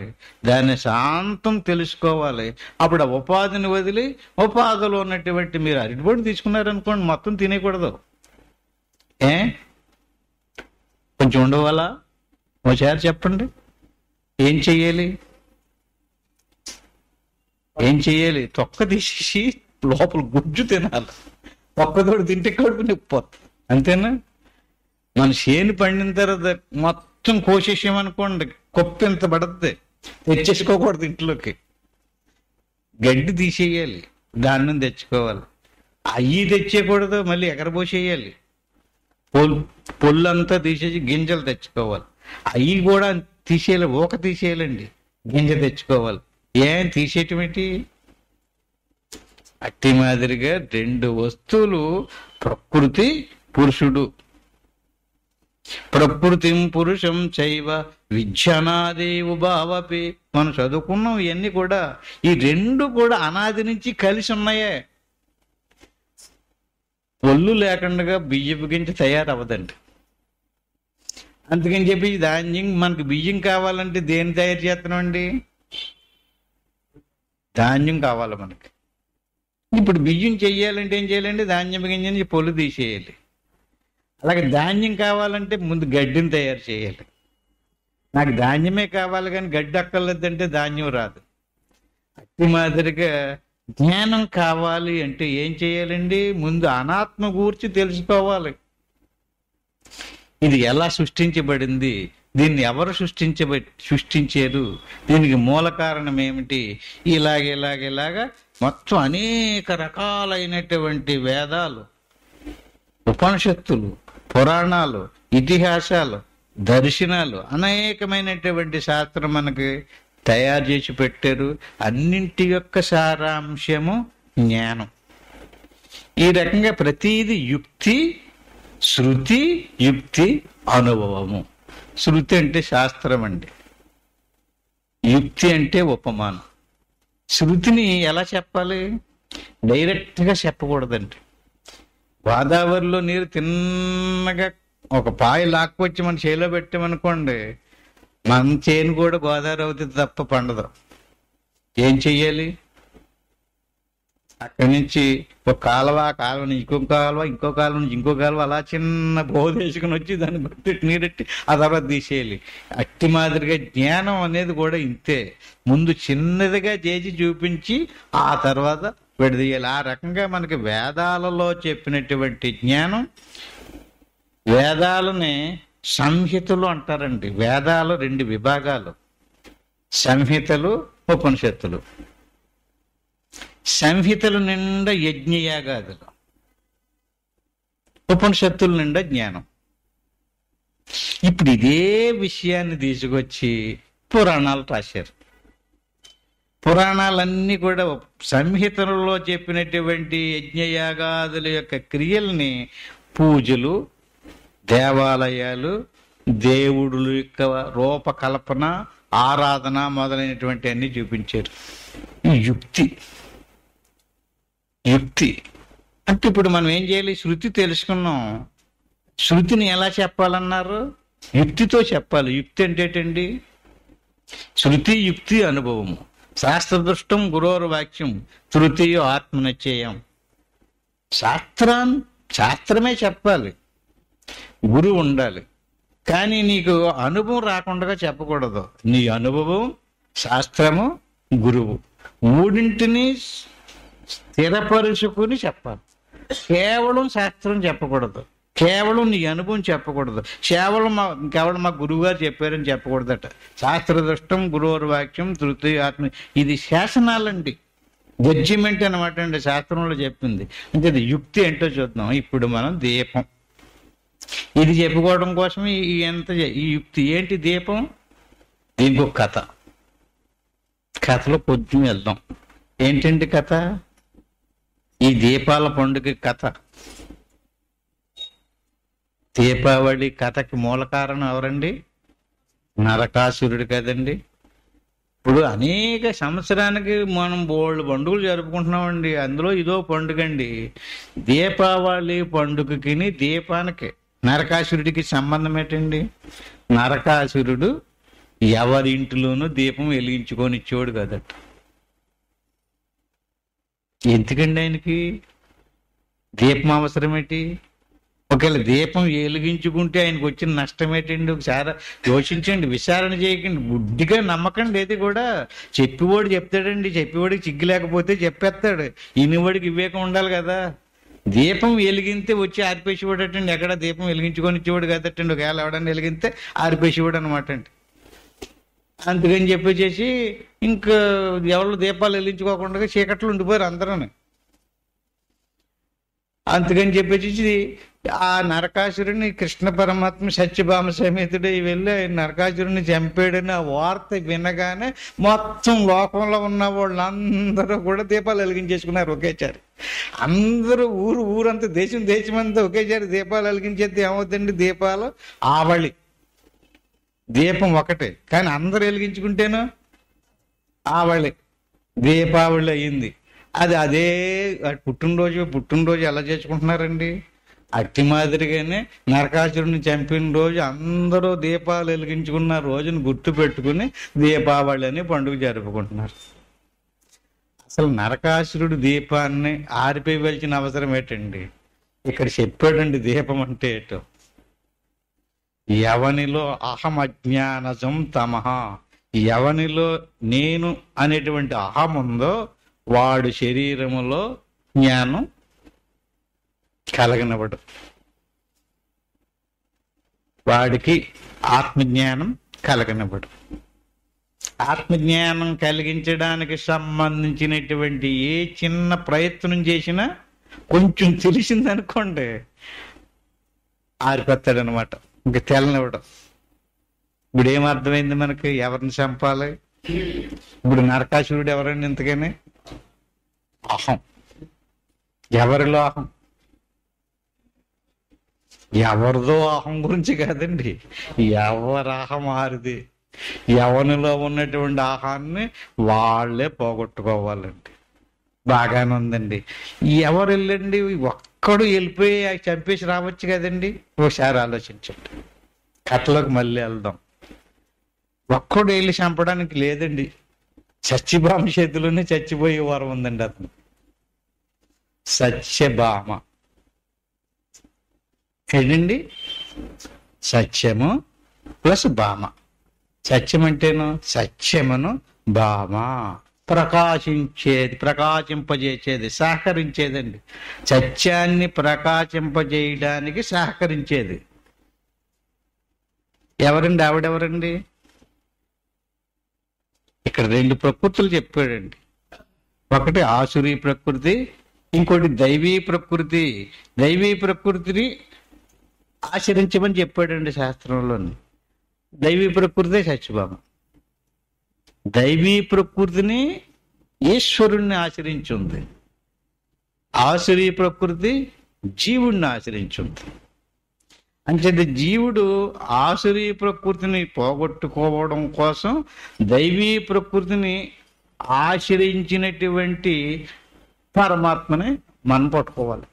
దాన్ని శాంతం తెలుసుకోవాలి. అప్పుడు ఆ ఉపాధిని వదిలి ఉపాధిలో ఉన్నటువంటి, మీరు అరటిపండు తీసుకున్నారనుకోండి, మొత్తం తినేయకూడదు. కొంచెం ఉండవాలా? ఒకసారి చెప్పండి. ఏం చెయ్యాలి? తొక్క తీసేసి లోపల గుజ్జు తినాలి. తొక్కతోడు తింటే కడుపు నొప్పిపోతుంది, అంతేనా? మన చేను పండిన తర్వాత మొత్తం కోసేసామనుకోండి, కొప్పెంత పడుతుంది, తెచ్చేసుకోకూడదు ఇంట్లోకి. గడ్డి తీసేయాలి, దాని నుంచి తెచ్చుకోవాలి. అయ్యి తెచ్చేయకూడదు, మళ్ళీ ఎగరబోసేయాలి. పొల్లంతా తీసేసి గింజలు తెచ్చుకోవాలి. అవి కూడా తీసేయాలి, ఊక తీసేయాలండి, గింజ తెచ్చుకోవాలి. ఏం తీసేయటం ఏంటి? అట్టి మాదిరిగా రెండు వస్తువులు, ప్రకృతి పురుషుడు. ప్రకృతిం పురుషం చైవ విజ్ఞానాదేవు భావపి. మనం చదువుకున్నాం ఇవన్నీ కూడా. ఈ రెండు కూడా అనాది నుంచి కలిసి ఉన్నాయే. ఒళ్ళు లేకుండా బియ్యపు గింజ తయారవ్వదండి. అందుకని చెప్పి ధాన్యం, మనకి బియ్యం కావాలంటే దేన్ని తయారు చేస్తున్నామండి? ధాన్యం కావాలి మనకి. ఇప్పుడు బియ్యం చెయ్యాలంటే ఏం చేయాలండి? ధాన్యం గింజని పొల్లు తీసేయాలి. అలాగే ధాన్యం కావాలంటే ముందు గడ్డిని తయారు చేయాలి. నాకు ధాన్యమే కావాలి కానీ గడ్డి అక్కర్లేదంటే ధాన్యం రాదు. అట్టి మాదిరిగా జ్ఞానం కావాలి అంటే ఏం చేయాలండి? ముందు అనాత్మ గూర్చి తెలుసుకోవాలి. ఇది ఎలా సృష్టించబడింది, దీన్ని ఎవరు సృష్టించారు, దీనికి మూల కారణం ఏమిటి, ఇలాగ మొత్తం అనేక రకాలైనటువంటి వేదాలు, ఉపనిషత్తులు, పురాణాలు, ఇతిహాసాలు, దర్శనాలు, అనేకమైనటువంటి శాస్త్రం మనకి తయారు చేసి పెట్టారు. అన్నింటి యొక్క సారాంశము జ్ఞానం. ఈ రకంగా ప్రతీది యుక్తి, శృతి, యుక్తి, అనుభవము. శృతి అంటే శాస్త్రం అండి, యుక్తి అంటే ఉపమానం. శృతిని ఎలా చెప్పాలి? డైరెక్ట్గా చెప్పకూడదండి. గోదావరిలో నీరు తిన్నగా ఒక పాయ లాక్కొచ్చి మన చేలో పెట్టామనుకోండి, మన చేను కూడా గోదావరి అవుతుంది తప్ప పండదు. ఏం చెయ్యాలి? అక్కడి నుంచి ఒక కాలువ, ఆ కాలువ నుంచి ఇంకో కాలువ నుంచి ఇంకో కాలువ, అలా చిన్న బోధ వేసుకుని వచ్చి దాన్ని బట్టి నీరెట్టి ఆ తర్వాత తీసేయాలి. అట్టి మాదిరిగా జ్ఞానం అనేది కూడా ఇంతే. ముందు చిన్నదిగా చేసి చూపించి ఆ తర్వాత విడదీయాలి. ఆ రకంగా మనకి వేదాలలో చెప్పినటువంటి జ్ఞానం, వేదాలని సంహితలు అంటారండి. వేదాలు రెండు విభాగాలు, సంహితలు, ఉపనిషత్తులు. సంహితలు నిండా యజ్ఞయాగాదులు, ఉపనిషత్తుల నిండా జ్ఞానం. ఇప్పుడు ఇదే విషయాన్ని తీసుకొచ్చి పురాణాలు రాశారు. పురాణాలన్నీ కూడా సంహితలలో చెప్పినటువంటి యజ్ఞయాగాదుల యొక్క క్రియల్ని, పూజలు, దేవాలయాలు, దేవుడుల యొక్క రూపకల్పన, ఆరాధన మొదలైనటువంటి అన్ని చూపించారు. యుక్తి అంటే ఇప్పుడు మనం ఏం చేయాలి? శృతి తెలుసుకున్నాం. శృతిని ఎలా చెప్పాలన్నారు? యుక్తితో చెప్పాలి. యుక్తి అంటే ఏంటండి? శృతి, యుక్తి, అనుభవము. శాస్త్రదృష్టం గురోర్ వాక్యం తృతీయో ఆత్మనిశ్చయం. శాస్త్రమే చెప్పాలి, గురువు ఉండాలి. కానీ నీకు అనుభవం రాకుండా చెప్పకూడదు. నీ అనుభవం, శాస్త్రము, గురువు మూడింటిని స్థిరపరుచుకుని చెప్పాలి. కేవలం శాస్త్రం చెప్పకూడదు. కేవలం నీ అనుభవం చెప్పకూడదు. కేవలం మా గురువు గారు చెప్పారని చెప్పకూడదట. శాస్త్రదృష్టం గురువుల వాక్యం తృతీయ ఆత్మ, ఇది శాసనాలండి, జడ్జిమెంట్ అనమాట అండి, శాస్త్రంలో చెప్పింది. అంటే ఇది యుక్తి ఏంటో చూద్దాం. ఇప్పుడు మనం దీపం, ఇది చెప్పుకోవడం కోసం ఈ యుక్తి ఏంటి? దీపం. దీనికి ఒక కథలో కొంచెం వెళ్దాం. ఏంటండి కథ? ఈ దీపాల పండుగ కథ. దీపావళి కథకి మూల కారణం ఎవరండి? నరకాసురుడు కదండి. ఇప్పుడు అనేక సంవత్సరానికి మనం బోల్డ్ పండుగలు జరుపుకుంటున్నామండి, అందులో ఇదో పండుగ అండి. దీపావళి పండుగకి దీపానికి నరకాసురుడికి సంబంధం ఏంటండి? నరకాసురుడు ఎవరి ఇంటిలోనూ దీపం వెలిగించుకొని ఇచ్చేవాడు కదట. ఎందుకండి ఆయనకి దీపం అవసరం ఏంటి? ఒకవేళ దీపం వెలిగించుకుంటే ఆయనకు వచ్చిన నష్టం ఏంటండి? ఒకసారి యోచించండి, విచారణ చేయకండి, బుద్ధిగా నమ్మకండి. ఏది కూడా చెప్పేవాడు చెప్తాడండి, చెప్పేవాడికి చిగ్గు లేకపోతే చెప్పేస్తాడు, ఇనివాడికి వివేకం ఉండాలి కదా. దీపం వెలిగితే వచ్చి ఆరిపేసేవాడటండి, ఎక్కడ దీపం వెలిగించుకొని ఇచ్చేవాడు కదటండి. ఒకవేళ ఎవడన్నా వెలిగితే ఆరిపేసేవాడు అనమాట అండి. అందుకని చెప్పేసి ఇంకా ఎవరు దీపాలు వెలిగించుకోకుండా చీకట్లు ఉండిపోయారు అందరూ. అందుకని చెప్పేసి ఆ నరకాసురుని కృష్ణ పరమాత్మ సత్యభామ సమేతుడై వెళ్ళి నరకాసురుని చంపాడని ఆ వార్త వినగానే మొత్తం లోకంలో ఉన్న వాళ్ళందరూ కూడా దీపాలు వెలిగించేసుకున్నారు ఒకేసారి. అందరూ ఊరంతా దేశమంతా ఒకేసారి దీపాలు వెలిగించేస్తే ఏమవుతుంది? దీపాలు ఆవళి. దీపం ఒకటే కానీ అందరూ వెలిగించుకుంటేను ఆవళి, దీపావళి అయ్యింది. అదే పుట్టినరోజు ఎలా చేసుకుంటున్నారండి? అట్టి మాదిరిగానే నరకాసురుని చంపిన రోజు అందరూ దీపాలు వెలిగించుకున్న రోజును గుర్తు పెట్టుకుని దీపావళి అని పండుగ జరుపుకుంటున్నారు. అసలు నరకాసురుడు దీపాన్ని ఆరిపోయవలసిన అవసరం ఏంటండి? ఇక్కడ చెప్పాడండి దీపం అంటే ఏటో. ఎవనిలో అహం అజ్ఞానజం తమః, ఎవనిలో నేను అనేటువంటి అహం ఉందో వాడు శరీరములో జ్ఞానం కలగనవడు, వాడికి ఆత్మజ్ఞానం కలగనవడు. ఆత్మజ్ఞానం కలిగించడానికి సంబంధించినటువంటి ఏ చిన్న ప్రయత్నం చేసినా కొంచెం తెలిసిందనుకోండి ఆరిపోతాడనమాట, ఇంక తెలనివ్వడం. ఇప్పుడు ఏమర్థమైంది మనకి? ఎవరిని చంపాలి? ఇప్పుడు నరకాసురుడు ఎవరండి? ఇంతకని అహం. ఎవరిలో అహం? ఎవరిదో అహం గురించి కాదండి, ఎవరి అహం ఆరిది. ఎవరిలో ఉన్నటువంటి ఆహాన్ని వాళ్ళే పోగొట్టుకోవాలండి. బాగానే ఉందండి. ఎవరు వెళ్ళండి, ఒక్కడు వెళ్ళిపోయి చంపేసి రావచ్చు కదండి. ఒకసారి ఆలోచించండి, కథలోకి మళ్ళీ వెళ్దాం. ఒక్కడు వెళ్ళి చంపడానికి లేదండి. సత్యభామ చేతిలోనే చచ్చిపోయే వరం ఉందండి. అతను సత్యభామ ఏంటండి? సత్యము ప్లస్ భామ. సత్యం అంటేను సత్యమును, భామ ప్రకాశించేది, ప్రకాశింపజేసేది, సహకరించేదండి. సత్యాన్ని ప్రకాశింపజేయడానికి సహకరించేది ఎవరండి? ఆవిడెవరండి? ఇక్కడ రెండు ప్రకృతులు చెప్పాడండి. ఒకటి ఆసురీ ప్రకృతి, ఇంకోటి దైవీ ప్రకృతి. దైవీ ప్రకృతిని ఆచరించమని చెప్పాడండి శాస్త్రంలోని. దైవీ ప్రకృతి సత్యభామ. దైవీ ప్రకృతిని ఈశ్వరుణ్ణి ఆచరించుంది, ఆసురీ ప్రకృతి జీవుణ్ణి ఆచరించుంది. అంటే జీవుడు ఆసురీ ప్రకృతిని పోగొట్టుకోవడం కోసం దైవీ ప్రకృతిని ఆశ్రయించినటువంటి పరమాత్మని మనం పట్టుకోవాలి.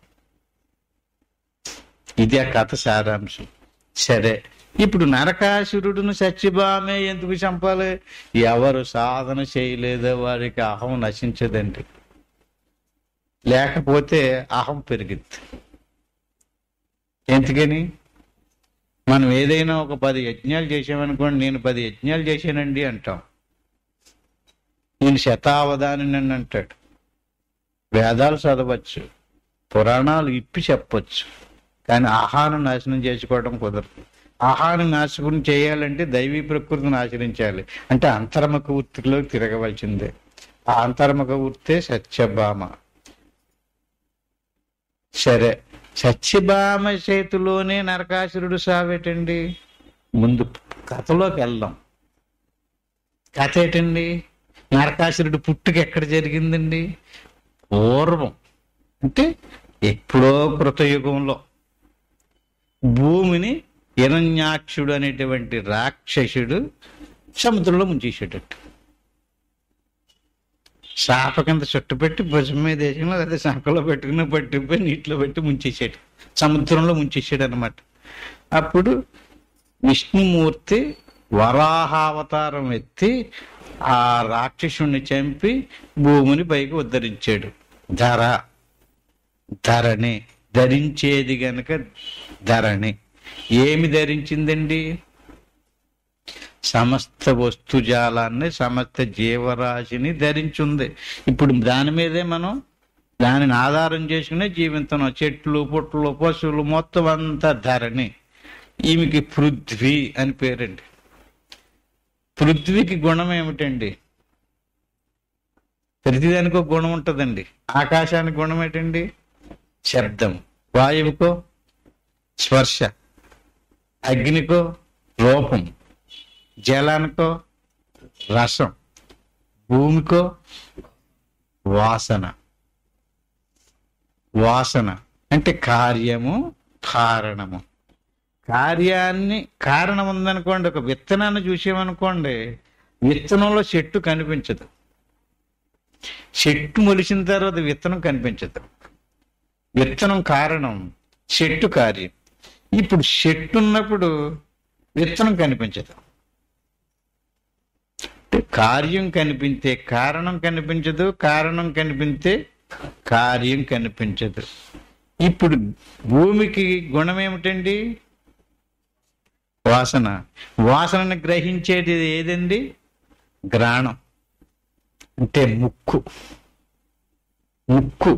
ఇది ఆ కథ సారాంశం. సరే, ఇప్పుడు నరకాసురుడును సత్యభామే ఎందుకు చంపాలి? ఎవరు సాధన చేయలేదో వారికి అహం నశించదండి, లేకపోతే అహం పెరిగిద్ది. ఎందుకని? మనం ఏదైనా ఒక 10 యజ్ఞాలు చేసామనుకోండి, నేను 10 యజ్ఞాలు చేశానండి అంటాం. నేను శతావధాని అని అంటాడు. వేదాలు చదవచ్చు, పురాణాలు ఇప్పి చెప్పచ్చు, కానీ ఆహాను నాశనం చేసుకోవడం కుదరదు. ఆహాను నాశనం చేయాలంటే దైవీ ప్రకృతిని ఆచరించాలి. అంటే అంతర్ముఖ వృత్తిలో తిరగవలసిందే. ఆ అంతర్ముఖ వృత్తే సత్యభామ. సరే, సత్యభామ చేతిలోనే నరకాసురుడు సావేటండి. ముందు కథలోకి వెళ్దాం. కథ ఏంటండి? నరకాసురుడు పుట్టుక ఎక్కడ జరిగిందండి? పూర్వం అంటే ఎప్పుడో కృతయుగంలో భూమిని హిరణ్యాక్షుడు అనేటువంటి రాక్షసుడు సముద్రంలో ముంచేసేటట్టు శాప కింద చుట్టుపెట్టి భుజం మీద వేసిన లేదా శాఖలో పెట్టుకుని పట్టిపోయి నీటిలో పెట్టి ముంచేసాడు, సముద్రంలో ముంచేసాడు అనమాట. అప్పుడు విష్ణుమూర్తి వరాహావతారం ఎత్తి ఆ రాక్షసుణ్ణి చంపి భూమిని పైకి ఉద్ధరించాడు. ధరణి ధరించేది గనక ధరణి ఏమి ధరించిందండి? సమస్త వస్తుజాలాన్ని, సమస్త జీవరాశిని ధరించింది. ఇప్పుడు దాని మీదే మనం దానిని ఆధారం చేసుకునే జీవిస్తున్నాం. చెట్లు, పుట్లు, పశువులు మొత్తం అంతా ధరణి. ఈమెకి పృథ్వీ అని పేరండి. పృథ్వీకి గుణం ఏమిటండి? ప్రతిదానికి ఒక గుణం ఉంటుందండి. ఆకాశానికి గుణం ఏంటండి? శబ్దం. వాయువుకో స్పర్శ, అగ్నికో రూపం, జలానికో రసం, భూమికో వాసన. వాసన అంటే కార్యము, కారణము. కార్యాన్ని కారణం ఉందనుకోండి, ఒక విత్తనాన్ని చూసామనుకోండి, విత్తనంలో చెట్టు కనిపించదు. చెట్టు మొలిచిన తర్వాత విత్తనం కనిపించదు. విత్తనం కారణం, చెట్టు కార్యం. ఇప్పుడు చెట్టు ఉన్నప్పుడు విత్తనం కనిపించదు. కార్యం కనిపిస్తే కారణం కనిపించదు, కారణం కనిపిస్తే కార్యం కనిపించదు. ఇప్పుడు భూమికి గుణం ఏమిటండి? వాసన. వాసనని గ్రహించేది ఏదండి? గ్రాణం అంటే ముక్కు. ముక్కు,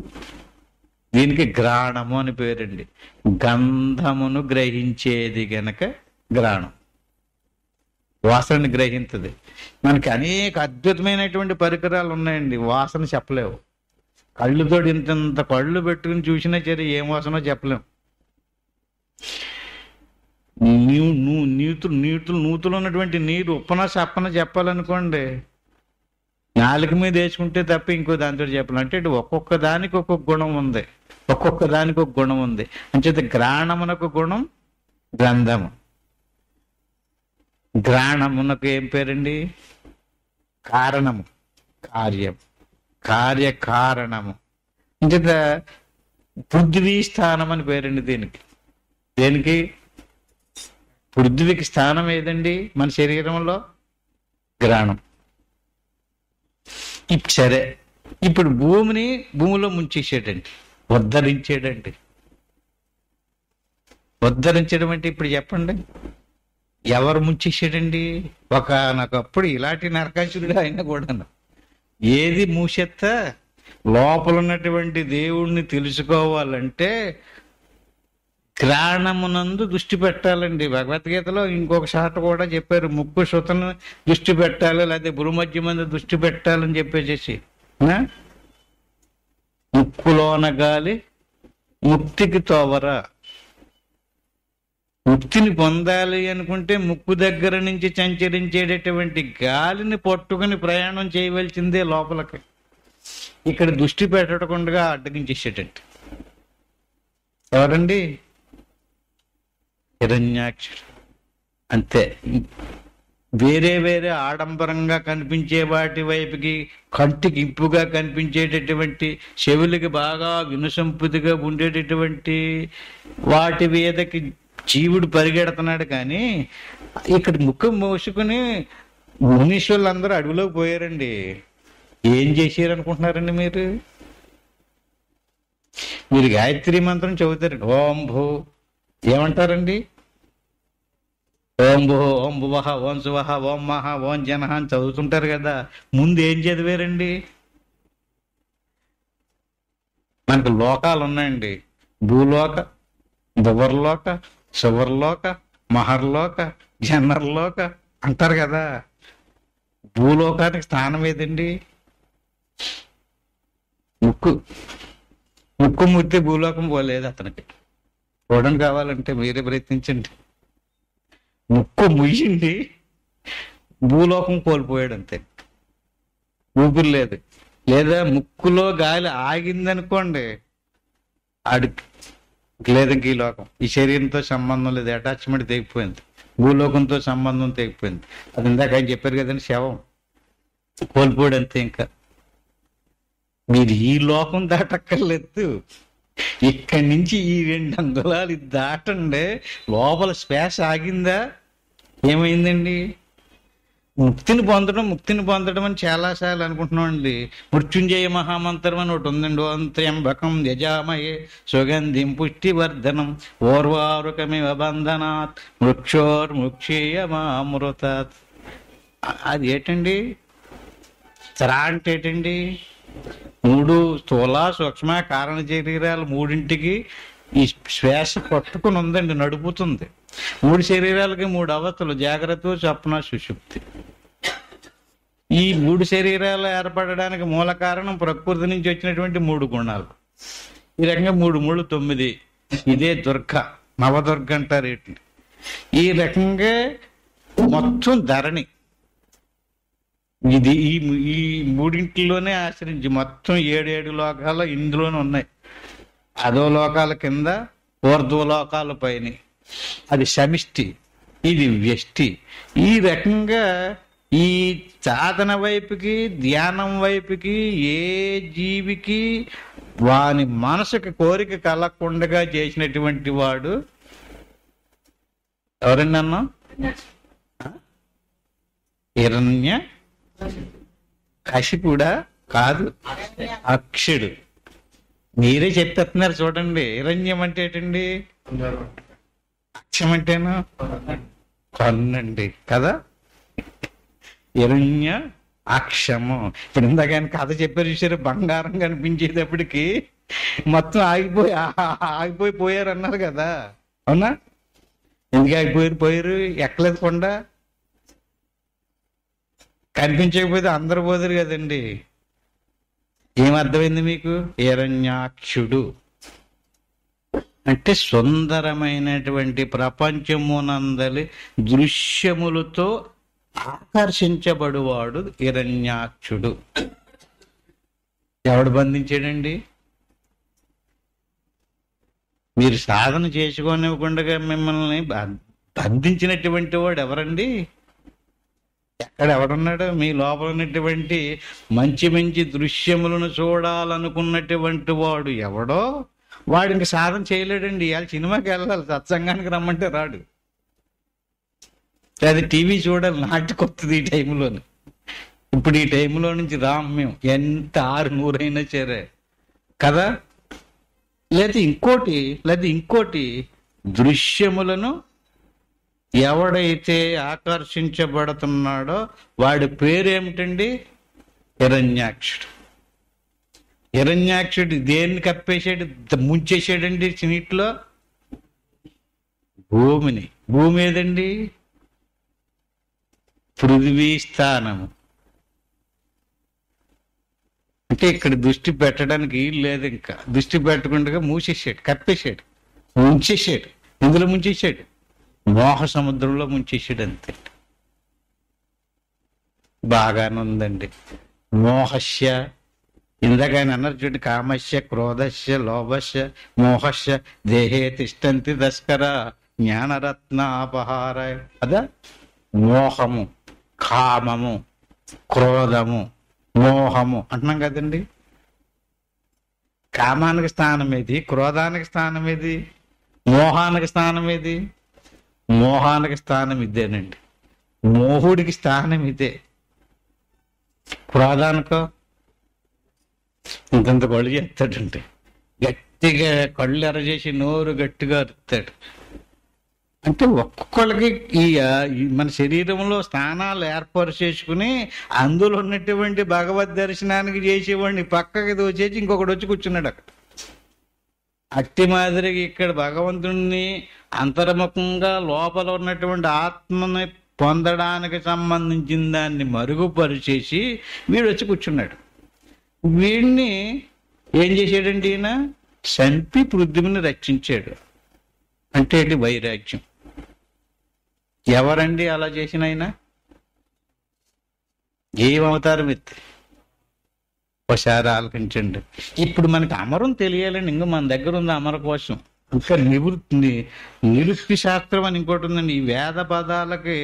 దీనికి గ్రాణము అని పేరండి. గంధమును గ్రహించేది గనక గ్రాణం. వాసనని గ్రహించదు. మనకి అనేక అద్భుతమైనటువంటి పరికరాలు ఉన్నాయండి, వాసన చెప్పలేవు. కళ్ళుతో ఇంత కళ్ళు పెట్టుకుని చూసినా సరే ఏం వాసనో చెప్పలేము. నూతులు ఉన్నటువంటి నీరు ఉప్పన చప్పన చెప్పాలనుకోండి, నాలుగు మీద వేసుకుంటే తప్ప ఇంకో దాంతో చెప్పాలి. అంటే ఒక్కొక్క దానికి ఒక్కొక్క గుణం ఉంది, ఒక్కొక్క దానికి ఒక గుణం ఉంది. అంచేత గ్రాణమునకు గుణం గంధము. గ్రాణమునకు ఏం పేరండి? కారణము, కార్యం, కార్యకారణము. అంచేత పృథ్వీ స్థానం అని పేరండి దీనికి. దేనికి? పృథ్వీకి స్థానం ఏదండి మన శరీరంలో? గ్రాణం. సరే, ఇప్పుడు భూమిలో ముంచేసాడండి, ఉద్ధరించాడండి. ఉద్ధరించడం అంటే ఇప్పుడు చెప్పండి, ఎవరు ముంచేసాడండి? ఒకనొకప్పుడు ఇలాంటి నరకాసురుడు అయినా కూడా ఏది మూసెత్త లోపల ఉన్నటువంటి దేవుణ్ణి తెలుసుకోవాలంటే గ్రాణమునందు దృష్టి పెట్టాలండి. భగవద్గీతలో ఇంకొక షాట్ కూడా చెప్పారు, ముక్కు శృతను దృష్టి పెట్టాలి, లేకపోతే భూమధ్య మందు దృష్టి పెట్టాలని చెప్పేసి. ముక్కులోన గాలి ముక్తికి తోవరా. ముక్తిని పొందాలి అనుకుంటే ముక్కు దగ్గర నుంచి సంచరించేటటువంటి గాలిని పట్టుకుని ప్రయాణం చేయవలసిందే లోపలికి. ఇక్కడ దృష్టి పెట్టకుండా అడ్డగించేసేటట్టు ఎవరండి? హిరణ్యాక్షుడు. అంతే. వేరే వేరే ఆడంబరంగా కనిపించే వాటి వైపుకి, కంటికి ఇంపుగా కనిపించేటటువంటి, చెవులకి బాగా వినసంపుదిగా ఉండేటటువంటి వాటి మీదకి జీవుడు పరిగెడుతున్నాడు. కానీ ఇక్కడ ముఖం మోసుకుని మునీశ్వరులందరూ అడవిలోకి పోయారండి. ఏం చేశారనుకుంటున్నారండి మీరు? మీరు గాయత్రి మంత్రం చదువుతారండి. ఓం భూ ఏమంటారండి? ఓం భూ, ఓం భువః, ఓం శువః, ఓం మహ, ఓం జనః అని చదువుతుంటారు కదా. ముందు ఏం చదివారండి? మనకు లోకాలు ఉన్నాయండి. భూలోక, దువర్లోక, సువర్లోక, మహర్లోక, జనర్లోక అంటారు కదా. భూలోకానికి స్థానం ఏదండి? ముక్కు. ముక్కు ముత్తి భూలోకం పోలేదు అతనికి. చూడండి, కావాలంటే మీరే ప్రయత్నించండి. ముక్కు ముయ్యింది, భూలోకం కోల్పోయాడు అంతే. ఊపిరి లేదు. లేదా ముక్కులో గాలి ఆగిందనుకోండి, ఆడికి లేదు ఇంక ఈ లోకం. ఈ శరీరంతో సంబంధం లేదు, అటాచ్మెంట్ తెగిపోయింది, భూలోకంతో సంబంధం తెగిపోయింది. అది ఇందాక ఆయన చెప్పారు కదండి, శవం కోల్పోయాడు అంతే. ఇంకా మీరు ఈ లోకం దాటక్కర్లేదు, ఇక్కడి నుంచి ఈ 2 అంగుళాలు దాటండి, లోపల శ్వాస ఆగిందా ఏమైందండి? ముక్తిని పొందడం అని చాలాసార్లు అనుకుంటున్నాం అండి. మృత్యుంజయ మహామంత్రం అని ఒకటి ఉందండి. ఓం త్ర్యంబకం యజామహే సుగంధిం పుష్టివర్ధనం ఓర్వారుకమివ బంధనాత్ మృక్షోర్ముక్షీయమామృతాత్. అది ఏంటండి? త్రా అంటే ఏంటండి? 3 స్థూల సూక్ష్మ కారణ శరీరాలు మూడింటికి ఈ శ్వాస పట్టుకుని ఉందండి, నడుపుతుంది. 3 శరీరాలకి 3 అవస్థలు: జాగ్రత్త, స్వప్న, సుషుప్తి. ఈ 3 శరీరాలు ఏర్పడడానికి మూల కారణం ప్రకృతి నుంచి వచ్చినటువంటి 3 గుణాలు. ఈ రకంగా 3 3 9. ఇదే దుర్గ, నవదుర్గ అంటారు వీటిని. ఈ రకంగా మొత్తం ధరణి ఇది ఈ మూడింటిలోనే ఆశ్రయించి మొత్తం 7 లోకాలు ఇందులోనే ఉన్నాయి. అదో లోకాల కింద, ఊర్ధ్వలోకాల పైన. అది సమిష్టి, ఇది వ్యష్టి. ఈ రకంగా ఈ సాధన వైపుకి, ధ్యానం వైపుకి ఏ జీవికి వాని మనసుకి కోరిక కలగకుండా చేసినటువంటి వాడు ఎవరండి అన్నా? హిరణ్య కశిపుడా? కాదు, అక్షుడు. మీరే చెప్పేస్తున్నారు చూడండి. హిరణ్యం అంటే ఏంటండి? అక్షం అంటేనా? కన్నండి కదా. హిరణ్య అక్షము. ఇప్పుడు ఇందాక ఆయన కథ చెప్పారు చూసారు, బంగారం కనిపించేటప్పటికి మొత్తం ఆగిపోయారు అన్నారు కదా. అవునా? ఎందుకు ఆగిపోయారు? ఎక్కలేదు కొండ. కనిపించకపోతే అందరు పోదురు కదండి. ఏమర్థమైంది మీకు? హిరణ్యాక్షుడు అంటే సుందరమైనటువంటి ప్రపంచమునందలి దృశ్యములతో ఆకర్షించబడువాడు హిరణ్యాక్షుడు. ఎవడు బంధించాడండి? మీరు సాధన చేసుకోనివ్వకుండా మిమ్మల్ని బంధించినటువంటి వాడు ఎవరండి? ఎవడున్నాడు? మీ లోపల ఉన్నటువంటి మంచి మంచి దృశ్యములను చూడాలనుకున్నటువంటి వాడు ఎవడో వాడు ఇంక సాధన చేయలేడండి. ఇవాళ సినిమాకి వెళ్ళాలి, సత్సంగానికి రమ్మంటే రాడు. అది టీవీ చూడాలి, నాటికొస్తుంది ఈ టైంలోని. ఇప్పుడు ఈ టైంలో నుంచి రామ్ మేము, ఎంత 600 అయినా సరే కదా. లేదా ఇంకోటి దృశ్యములను ఎవడైతే ఆకర్షించబడుతున్నాడో వాడి పేరేమిటండి? హిరణ్యాక్షుడు. హిరణ్యాక్షుడు దేన్ని కప్పేశాడు, ముంచేసాడండి నీటిలో? భూమిని. భూమి ఏదండి? పృథివీ స్థానము. అంటే ఇక్కడ దృష్టి పెట్టడానికి లేదు. ఇంకా దృష్టి పెట్టకుండా మూసేసాడు, కప్పేశాడు, ముంచేసాడు. ఇందులో ముంచేసాడు, మోహ సముద్రంలో ముంచేసాడు అంతే. బాగానే ఉందండి. మోహస్య, ఇందాక ఆయన అన్నారు చూడండి, కామస్య, క్రోధస్య, లోభస్య, మోహస్య దేహే తిష్టంతి తస్కర జ్ఞానరత్నాపహార. అదా మోహము, కామము, క్రోధము, మోహము అంటున్నాం కదండి. కామానికి స్థానం ఏది? క్రోధానికి స్థానం ఏది? మోహానికి స్థానం ఏది? మోహానికి స్థానం ఇదేనండి. మోహుడికి స్థానం ఇదే. క్రోధానికో ఇంతంత కళ్ళు చేస్తాడంటే, గట్టిగా కళ్ళు ఎర్రచేసి నోరు గట్టిగా అరుస్తాడు. అంటే ఒక్కొక్కళ్ళకి ఈ మన శరీరంలో స్థానాలు ఏర్పాటు చేసుకుని అందులో ఉన్నటువంటి భగవద్ దర్శనానికి చేసేవాడిని పక్కకి దోచేసి ఇంకొకటి వచ్చి కూర్చున్నాడు అక్కడ. అట్టి మాదిరిగా ఇక్కడ భగవంతుణ్ణి అంతర్ముఖంగా లోపల ఉన్నటువంటి ఆత్మని పొందడానికి సంబంధించిన దాన్ని మరుగుపరిచేసి వీడు వచ్చి కూర్చున్నాడు. వీడిని ఏం చేశాడండి? ఈయన చంపి పృథ్వీని రక్షించాడు. అంటే ఇది వైరాగ్యం. ఎవరండి అలా చేసిన ఆయన? ఏం అవతారం ఎత్తి? ఒకసారి ఆలోచించండి. ఇప్పుడు మనకి అమరం తెలియాలండి. ఇంకా మన దగ్గర ఉంది అమర కోసం. ఇంకా నిరుక్తి శాస్త్రం అని ఇంకోటి ఉందండి. ఈ వేద పదాలకి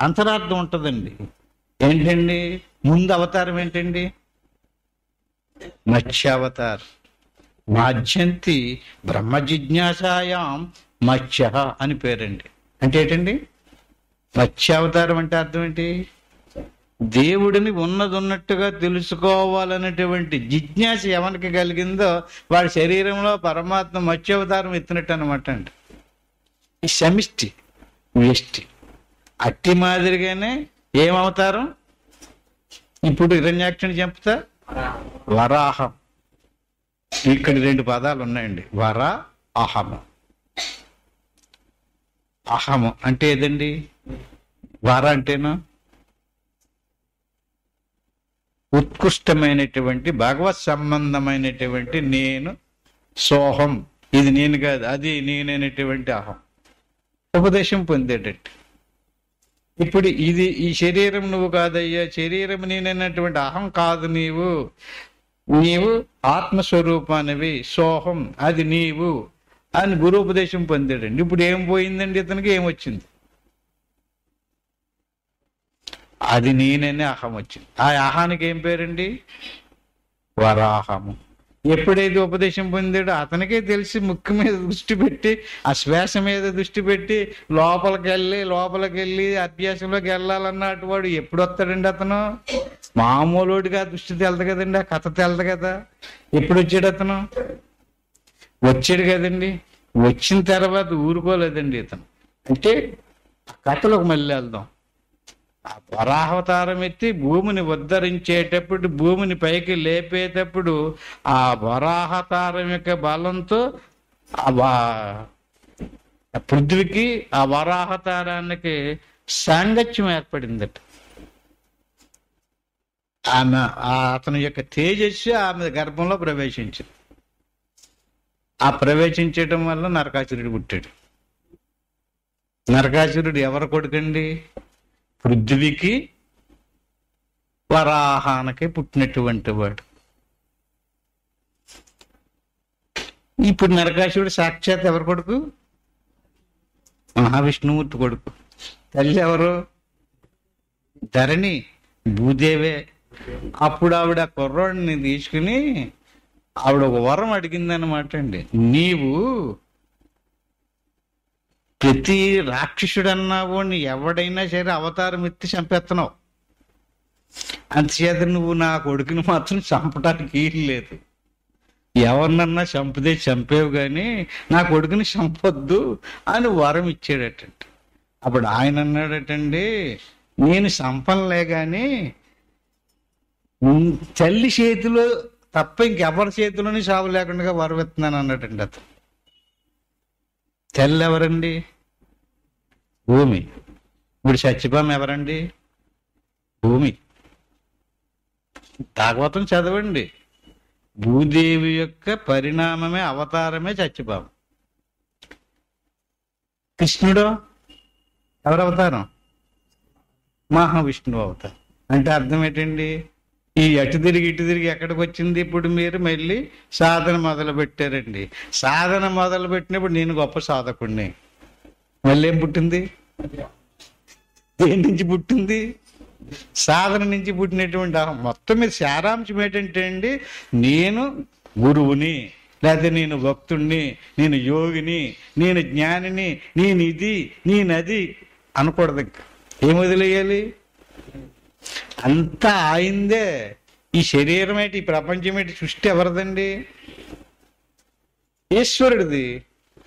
అంతరార్థం ఉంటుందండి. ఏంటండి? ముందు అవతారం ఏంటండి? మత్స్యావతార్. మాధ్యంతి బ్రహ్మ జిజ్ఞాసాయాం మత్స్య అని పేరండి. అంటే ఏంటండి? మత్స్యావతారం అంటే అర్థం ఏంటి? దేవుడిని ఉన్నట్టుగా తెలుసుకోవాలనేటువంటి జిజ్ఞాస ఎవరికి కలిగిందో వాడి శరీరంలో పరమాత్మ మత్స్యావతారం ఎత్తినట్టు అనమాట అండి. ఈ సమిష్టి వ్యష్టి. అట్టి మాదిరిగానే ఏమవతారం? ఇప్పుడు హిరణ్యాక్షుని చెప్తా వరాహం. ఇక్కడ 2 పదాలు ఉన్నాయండి. వర అహము. అహము అంటే ఏదండి? వర అంటేనా ఉత్కృష్టమైనటువంటి భగవత్ సంబంధమైనటువంటి నేను, సోహం. ఇది నేను కాదు, అది నేనైనటువంటి అహం ఉపదేశం పొందేటట్టు. ఇప్పుడు ఇది ఈ శరీరం నువ్వు కాదయ్యా, శరీరం నేనైనటువంటి అహం కాదు, నీవు ఆత్మస్వరూపానివి, సోహం అది నీవు అని గురూపదేశం పొందాడండి. ఇప్పుడు ఏం పోయిందండి? ఇతనికి ఏమొచ్చింది? అది నేననే అహం వచ్చింది. ఆ అహానికి ఏం పేరండి? వరాహము. ఎప్పుడైతే ఉపదేశం పొందాడో అతనికే తెలిసి ముక్కు మీద దృష్టి పెట్టి, ఆ శ్వాస మీద దృష్టి పెట్టి లోపలికి వెళ్ళి అభ్యాసంలోకి వెళ్ళాలన్నట్టు వాడు ఎప్పుడు వస్తాడండి? అతను మామూలుడిగా దృష్టి తెలదు కదండి, ఆ కథ తెలదు కదా. ఎప్పుడు వచ్చాడు అతను? వచ్చాడు కదండి. వచ్చిన తర్వాత ఊరుకోలేదండి ఇతను. అంటే కథలోకి మళ్ళీ వెళ్దాం. ఆ వరాహవతారం ఎత్తి భూమిని ఉద్ధరించేటప్పుడు, భూమిని పైకి లేపేటప్పుడు ఆ వరాహతారం యొక్క బలంతో పృథ్వీకి ఆ వరాహతారానికి సాంగత్యం ఏర్పడిందట. అతని యొక్క తేజస్సు ఆమె గర్భంలో ప్రవేశించింది. ఆ ప్రవేశించడం వల్ల నరకాసురుడు పుట్టాడు. నరకాసురుడు ఎవరి కొడుకండి? పృథ్వీకి వరాహానికి పుట్టినటువంటి వాడు. ఇప్పుడు నరకాసురుడు సాక్షాత్ ఎవరి కొడుకు? మహావిష్ణుమూర్తి కొడుకు. తల్లి ఎవరు? ధరణి, భూదేవే. అప్పుడు ఆవిడ కుర్రోడిని తీసుకుని ఆవిడ ఒక వరం అడిగిందనమాట అండి. నీవు ప్రతి రాక్షసుడన్నావు ఎవడైనా సరే అవతారం ఎత్తి చంపేస్తున్నావు, అంతచేత నువ్వు నా కొడుకుని మాత్రం చంపడానికి లేదు. ఎవరినన్నా చంపితే చంపేవు కానీ నా కొడుకుని చంపొద్దు అని వరం ఇచ్చాడటండి. అప్పుడు ఆయన అన్నాడటండి, నేను చంపనులే కానీ తల్లి చేతిలో తప్ప ఇంకెవరి చేతిలోని సాగు లేకుండా వరం ఎత్తున్నాను అన్నాడండి అతను. తల్లి ఎవరండి? భూమి. ఇప్పుడు సత్యభామ ఎవరండి? భూమి. భాగవతం చదవండి. భూదేవి యొక్క పరిణామమే, అవతారమే సత్యభామ. కృష్ణుడు ఎవరు అవతారం? మహావిష్ణువు అవతారం. అంటే అర్థం ఏంటండి? ఈ ఇటు తిరిగి ఎక్కడికి వచ్చింది? ఇప్పుడు మీరు మళ్ళీ సాధన మొదలు పెట్టారండి. సాధన మొదలు పెట్టినప్పుడు నేను గొప్ప సాధకుడిని. మళ్ళీ ఏం పుట్టింది? దేని నుంచి పుట్టింది? సాధన నుంచి పుట్టినటువంటి మొత్తం మీద సారాంశం ఏంటంటే అండి, నేను గురువుని, లేకపోతే నేను భక్తుణ్ణి, నేను యోగిని, నేను జ్ఞానిని, నేను ఇది, నేను అది అనకూడదు. ఏం వదిలేయాలి? అంతా ఆయిందే. ఈ శరీరం ఏంటి, ఈ ప్రపంచం ఏంటి, సృష్టి ఎవరిదండి? ఈశ్వరుడిది.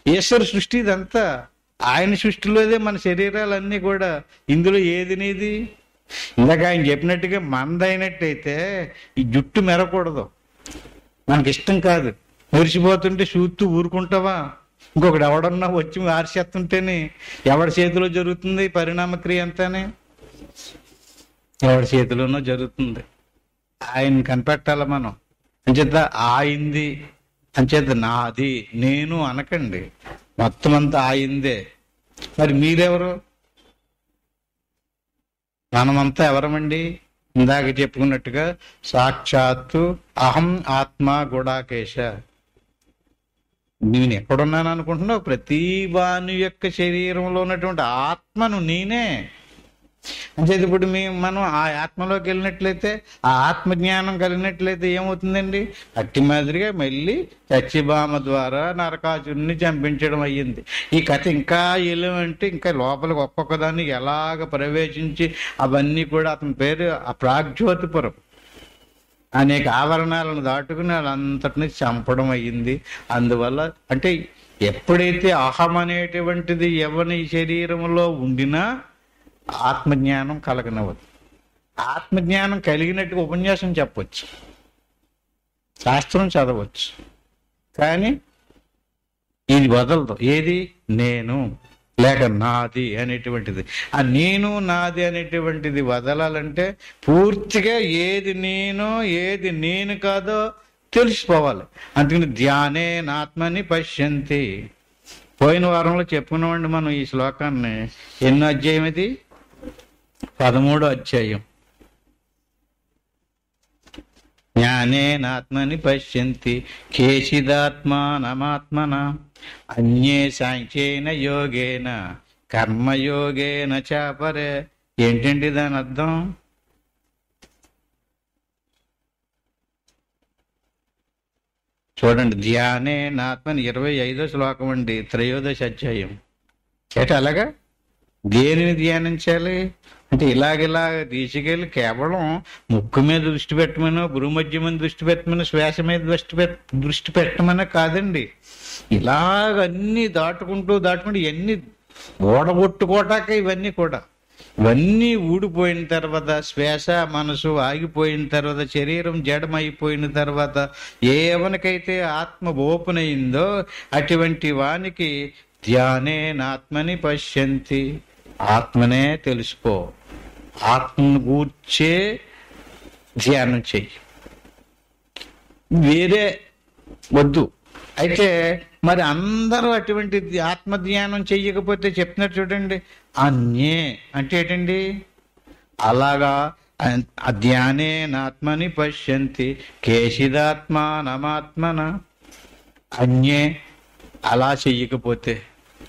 ఈశ్వరు సృష్టి ఇదంతా. ఆయన సృష్టిలోదే మన శరీరాలన్నీ కూడా. ఇందులో ఏది నీది? ఇందాక ఆయన చెప్పినట్టుగా మందైనట్టయితే ఈ జుట్టు మెరకూడదు, మనకి ఇష్టం కాదు. మురిసిపోతుంటే చూస్తూ ఊరుకుంటావా? ఇంకొకటి ఎవడన్నా వచ్చి ఆర్చేస్తుంటేనే ఎవడి చేతిలో జరుగుతుంది పరిణామక్రియ అంతానే? ఎవడి చేతిలోనో జరుగుతుంది. ఆయన కనిపెట్టాల మనం. అంచేత ఆయింది, అంచేత నాది నేను అనకండి, మొత్తం అంతా ఆయిందే. మరి మీరెవరు? మనమంతా ఎవరమండి? ఇందాక చెప్పుకున్నట్టుగా సాక్షాత్తు అహం ఆత్మ గుడాకేశ. నేను ఎక్కడున్నాను అనుకుంటున్నావు? ప్రతి వాని యొక్క శరీరంలో ఉన్నటువంటి ఆత్మను నేనే. అంటే ఇప్పుడు మనం ఆ ఆత్మలోకి వెళ్ళినట్లయితే, ఆ ఆత్మజ్ఞానం కలిగినట్లయితే ఏమవుతుందండి? అట్టి మాదిరిగా మళ్ళీ సత్యభామ ద్వారా నరకాసురుణ్ణి చంపించడం అయ్యింది. ఈ కథ ఇంకా ఏమంటే ఇంకా లోపలికి ఒక్కొక్కదాన్ని ఎలాగ ప్రవేశించి అవన్నీ కూడా, అతని పేరు ఆ ప్రాగ్జ్యోతిపురం, అనేక ఆవరణాలను దాటుకుని వాళ్ళంతటిని చంపడం అయ్యింది. అందువల్ల అంటే ఎప్పుడైతే అహం అనేటువంటిది ఎవరి శరీరంలో ఉండినా ఆత్మజ్ఞానం కలగనవద్దు. ఆత్మజ్ఞానం కలిగినట్టుగా ఉపన్యాసం చెప్పవచ్చు, శాస్త్రం చదవచ్చు, కానీ ఇది వదలదు. ఏది? నేను లేక నాది అనేటువంటిది. ఆ నేను నాది అనేటువంటిది వదలాలంటే పూర్తిగా ఏది నేను ఏది నేను కాదో తెలిసిపోవాలి. అందుకని ధ్యానే నాత్మని పశ్యంతి. పోయిన వారంలో చెప్పుకున్నామండి మనం ఈ శ్లోకాన్ని. ఎన్నో అధ్యాయం ఇది? 13వ అధ్యాయం. జ్ఞానేనాత్మని పశ్యంతి కేచిదాత్మానమాత్మన అన్యే సాంఖ్యేన యోగేన కర్మయోగేన చాపరే. ఏంటండి దాని అర్థం? చూడండి, ధ్యానేనాత్మని 25వ శ్లోకం అండి, 13వ అధ్యాయం. అలాగా దేనిని ధ్యానించాలి అంటే ఇలాగ తీసుకెళ్ళి కేవలం ముక్కు మీద దృష్టి పెట్టమనో, గురుమధ్య మీద దృష్టి పెట్టమనో, శ్వాస మీద దృష్టి పెట్టమనో కాదండి. ఇలాగ అన్ని దాటుకుంటూ ఇవన్నీ ఓడగొట్టుకోటాక ఇవన్నీ ఊడిపోయిన తర్వాత, శ్వాస మనసు ఆగిపోయిన తర్వాత, శరీరం జడమైపోయిన తర్వాత ఎవరికైతే ఆత్మ ఓపెన్ అయిందో అటువంటి వానికి ధ్యానేనాత్మని పశ్యంతి. ఆత్మనే తెలుసుకో, ఆత్మను గూర్చే ధ్యానం చెయ్యి, వేరే వద్దు. అయితే మరి అందరూ అటువంటి ఆత్మధ్యానం చెయ్యకపోతే చెప్తున్నారు చూడండి, అన్యే అంటే ఏంటండి? అలాగా ధ్యానేనాత్మని పశ్యంతి కేచిదాత్మానమాత్మన. అన్యే అలా చెయ్యకపోతే,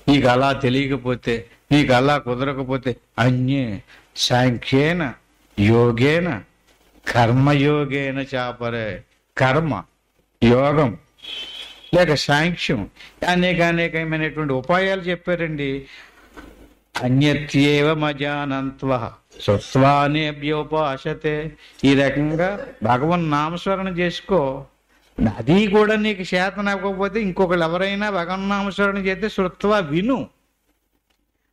నీకు అలా తెలియకపోతే, నీకు అలా కుదరకపోతే, అన్యే సాంఖ్యేన యోగేన కర్మయోగేన చాపరే. కర్మ యోగం లేక సాంఖ్యం అనేకమైనటువంటి ఉపాయాలు చెప్పారండి. అన్యత్యేవ మజానంత్వ స్వత్వానేభ్యోపాసతే. ఈ రకంగా భగవన్ నామస్మరణ చేసుకో. అది కూడా నీకు చేతనవ్వకపోతే ఇంకొకళ్ళు ఎవరైనా భగవన్ నామస్మరణ చేస్తే శృత్వా విను.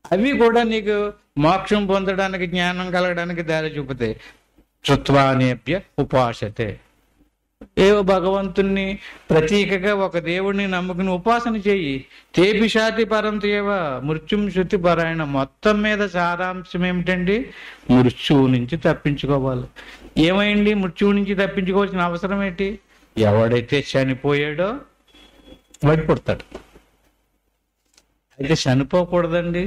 అవి కూడా నీకు మోక్షం పొందడానికి, జ్ఞానం కలగడానికి దారి చూపుతాయి. శృత్వానేభ్య ఉపాసతే. ఏవో భగవంతుణ్ణి ప్రతీకగా ఒక దేవుడిని నమ్ముకుని ఉపాసన చెయ్యి. తేపిశాతి పరంతేవ మృత్యుం శృతి పరాయణ. మొత్తం మీద సారాంశం ఏమిటండి? మృత్యువు నుంచి తప్పించుకోవాలి. ఏమైంది? మృత్యువు నుంచి తప్పించుకోవాల్సిన అవసరం ఏంటి? ఎవడైతే చనిపోయాడో వాడు పుడతాడు. అయితే చనిపోకూడదండి.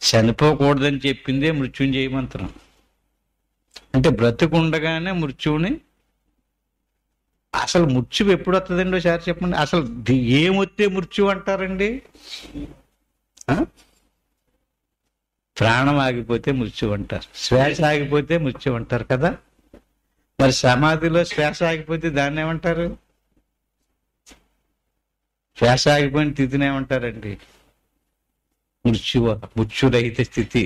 చనిపోకూడదని చెప్పిందే మృత్యుంజయ మంత్రం. అంటే బ్రతుకుండగానే మృత్యువుని, అసలు మృత్యువు ఎప్పుడు వస్తుందండి ఒకసారి చెప్పండి. అసలు ఏమొస్తే మృత్యువు అంటారండి? ప్రాణం ఆగిపోతే మృత్యువు అంటారు, శ్వాస ఆగిపోతే మృత్యువు అంటారు కదా. మరి సమాధిలో శ్వాస ఆగిపోతే దాన్ని ఏమంటారు? శ్వాస ఆగిపోయిన స్థితిని ఏమంటారండి? మృత్యురహిత స్థితి.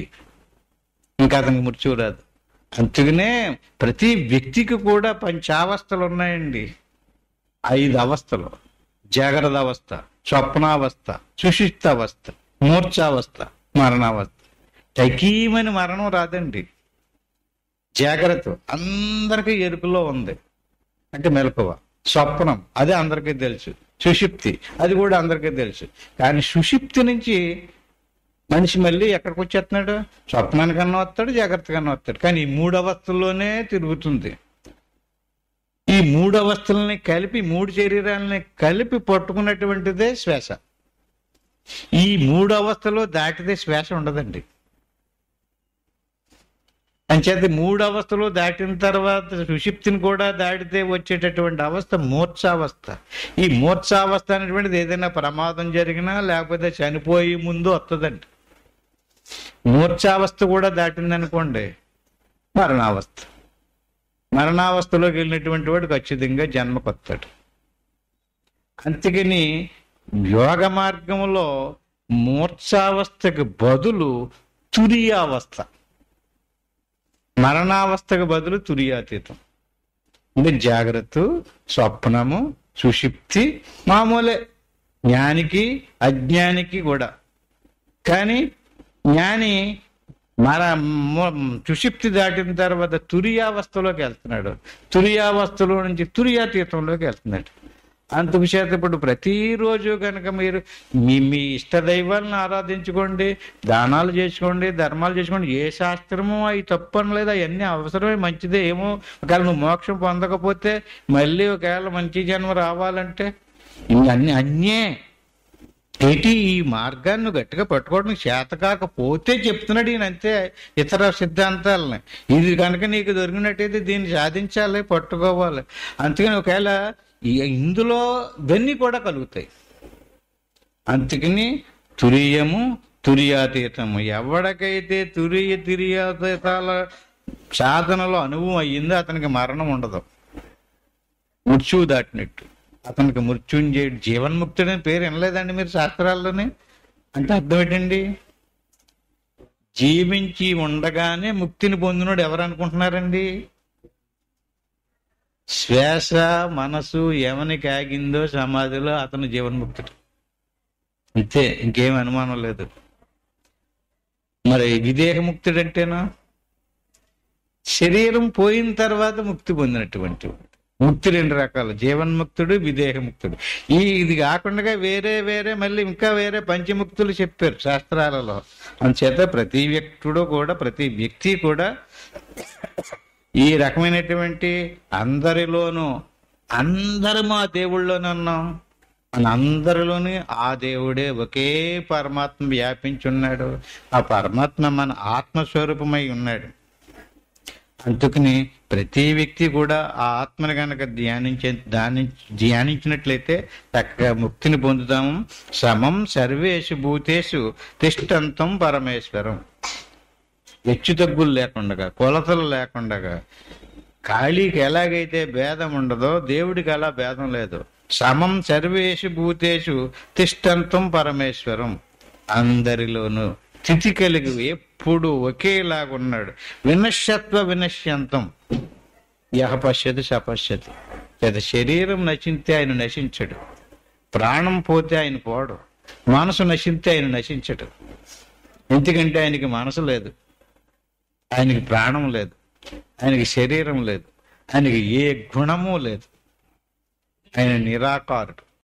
ఇంకా అతనికి మృత్యువు రాదు. అందుకనే ప్రతి వ్యక్తికి కూడా పంచావస్థలు ఉన్నాయండి. 5 అవస్థలు: జాగ్రత్త అవస్థ, స్వప్నావస్థ, సుషుప్తావస్థ, మూర్ఛావస్థ, మరణావస్థ. టకీమని మరణం రాదండి. జాగ్రత్త అందరికీ ఎరుకలో ఉంది, అంటే మెలకువ. స్వప్నం అది అందరికీ తెలుసు, సుషుప్తి అది కూడా అందరికీ తెలుసు. కానీ సుషుప్తి నుంచి మనిషి మళ్ళీ ఎక్కడికి వచ్చేస్తున్నాడు? స్వప్నానికన్నా వస్తాడు, జాగ్రత్తకన్నా వస్తాడు. కానీ ఈ 3 అవస్థల్లోనే తిరుగుతుంది. ఈ 3 అవస్థలని కలిపి, 3 శరీరాలని కలిపి పట్టుకున్నటువంటిదే శ్వాస. ఈ 3 అవస్థలో దాటితే శ్వాస ఉండదండి. అంచేత 3 అవస్థలు దాటిన తర్వాత సుషుప్తిని కూడా దాటితే వచ్చేటటువంటి అవస్థ మూర్ఛావస్థ. ఈ మూర్ఛావస్థ అనేటువంటిది ఏదైనా ప్రమాదం జరిగినా లేకపోతే చనిపోయే ముందు వస్తుందండి. మూర్ఛావస్థ కూడా దాటిందనుకోండి మరణావస్థ. మరణావస్థలోకి వెళ్ళినటువంటి వాడు ఖచ్చితంగా జన్మకొస్తాడు. అందుకని యోగ మార్గంలో మూర్ఛావస్థకు బదులు తురియావస్థ, మరణావస్థకు బదులు తురియాతీతం. అంటే జాగ్రత్త, స్వప్నము, సుషుప్తి మామూలే జ్ఞానికి అజ్ఞానికి కూడా. కానీ జ్ఞాని సుషుప్తి దాటిన తర్వాత తురియావస్థలోకి వెళ్తున్నాడు. తురియావస్థలో నుంచి తురియాతీతంలోకి వెళ్తున్నాడు. అందుకు చేత ఇప్పుడు ప్రతిరోజు కనుక మీరు మీ ఇష్టదైవాలను ఆరాధించుకోండి, దానాలు చేసుకోండి, ధర్మాలు చేసుకోండి. ఏ శాస్త్రము అవి తప్పని లేదు, అవన్నీ అవసరమే, మంచిదే. ఏమో ఒకవేళ నువ్వు మోక్షం పొందకపోతే మళ్ళీ ఒకవేళ మంచి జన్మ రావాలంటే అన్నే ఏంటి ఈ మార్గాన్ని గట్టిగా పట్టుకోవడం చేత కాకపోతే చెప్తున్నాడు ఈయన, అంతే. ఇతర సిద్ధాంతాలని ఇది కనుక నీకు దొరికినట్టయితే దీన్ని సాధించాలి, పట్టుకోవాలి. అందుకని ఒకవేళ ఇందులో ఇవన్నీ కూడా కలుగుతాయి. అందుకని తురియము, తురియాతీతము. ఎవరికైతే తిరియాతీతాల సాధనలో అనుభవం అయ్యిందో అతనికి మరణం ఉండదు. మృత్యువు దాటినట్టు. అతనికి మృత్యుంజయుడు, జీవన్ముక్తుడు అని పేరు వినలేదండి మీరు శాస్త్రాల్లోనే? అంటే అర్థం ఏంటండి? జీవించి ఉండగానే ముక్తిని పొందినోడు ఎవరు అనుకుంటున్నారండి? శ్వాస మనసు ఎవనికి ఆగిందో సమాధిలో అతను జీవన్ముక్తుడు, అంతే, ఇంకేం అనుమానం లేదు. మరి విదేహముక్తుడు అంటేనా శరీరం పోయిన తర్వాత ముక్తి పొందినటువంటి ముక్తి 2 రకాలు, జీవన్ముక్తుడు, విదేహముక్తుడు. ఇది కాకుండా వేరే మళ్ళీ ఇంకా వేరే పంచముక్తులు చెప్పారు శాస్త్రాలలో. అందుచేత ప్రతి వ్యక్తి కూడా ఈ రకమైనటువంటి అందరిలోనూ, అందరూ మా దేవుళ్ళలోనే ఉన్నాం, మన అందరిలోని ఆ దేవుడే ఒకే పరమాత్మ వ్యాపించి ఉన్నాడు. ఆ పరమాత్మ మన ఆత్మస్వరూపమై ఉన్నాడు. అందుకని ప్రతి వ్యక్తి కూడా ఆ ఆత్మను కనుక ధ్యానించినట్లయితే చక్కగా ముక్తిని పొందుతాము. సమం సర్వేషు భూతేషు తిష్టంతం పరమేశ్వరం. హెచ్చు తగ్గులు లేకుండా, కొలతలు లేకుండా, ఖాళీకి ఎలాగైతే భేదం ఉండదో దేవుడికి అలా భేదం లేదు. సమం సర్వేషు భూతేషు తిష్టంతం పరమేశ్వరం. అందరిలోనూ స్థితి కలిగి ఎప్పుడు ఒకేలాగున్నాడు. వినశ్యత్వ వినశ్యంతం యహ పశ్యతి సపశ్యతి. లేదా శరీరం నశింతే ఆయన నశించడు, ప్రాణం పోతే ఆయన పోడు, మనసు నశింతే ఆయన నశించడు. ఎందుకంటే ఆయనకి మనసు లేదు, ఆయనకి ప్రాణం లేదు, ఆయనకి శరీరం లేదు, ఆయనకి ఏ గుణము లేదు. ఆయన నిరాకారుడు.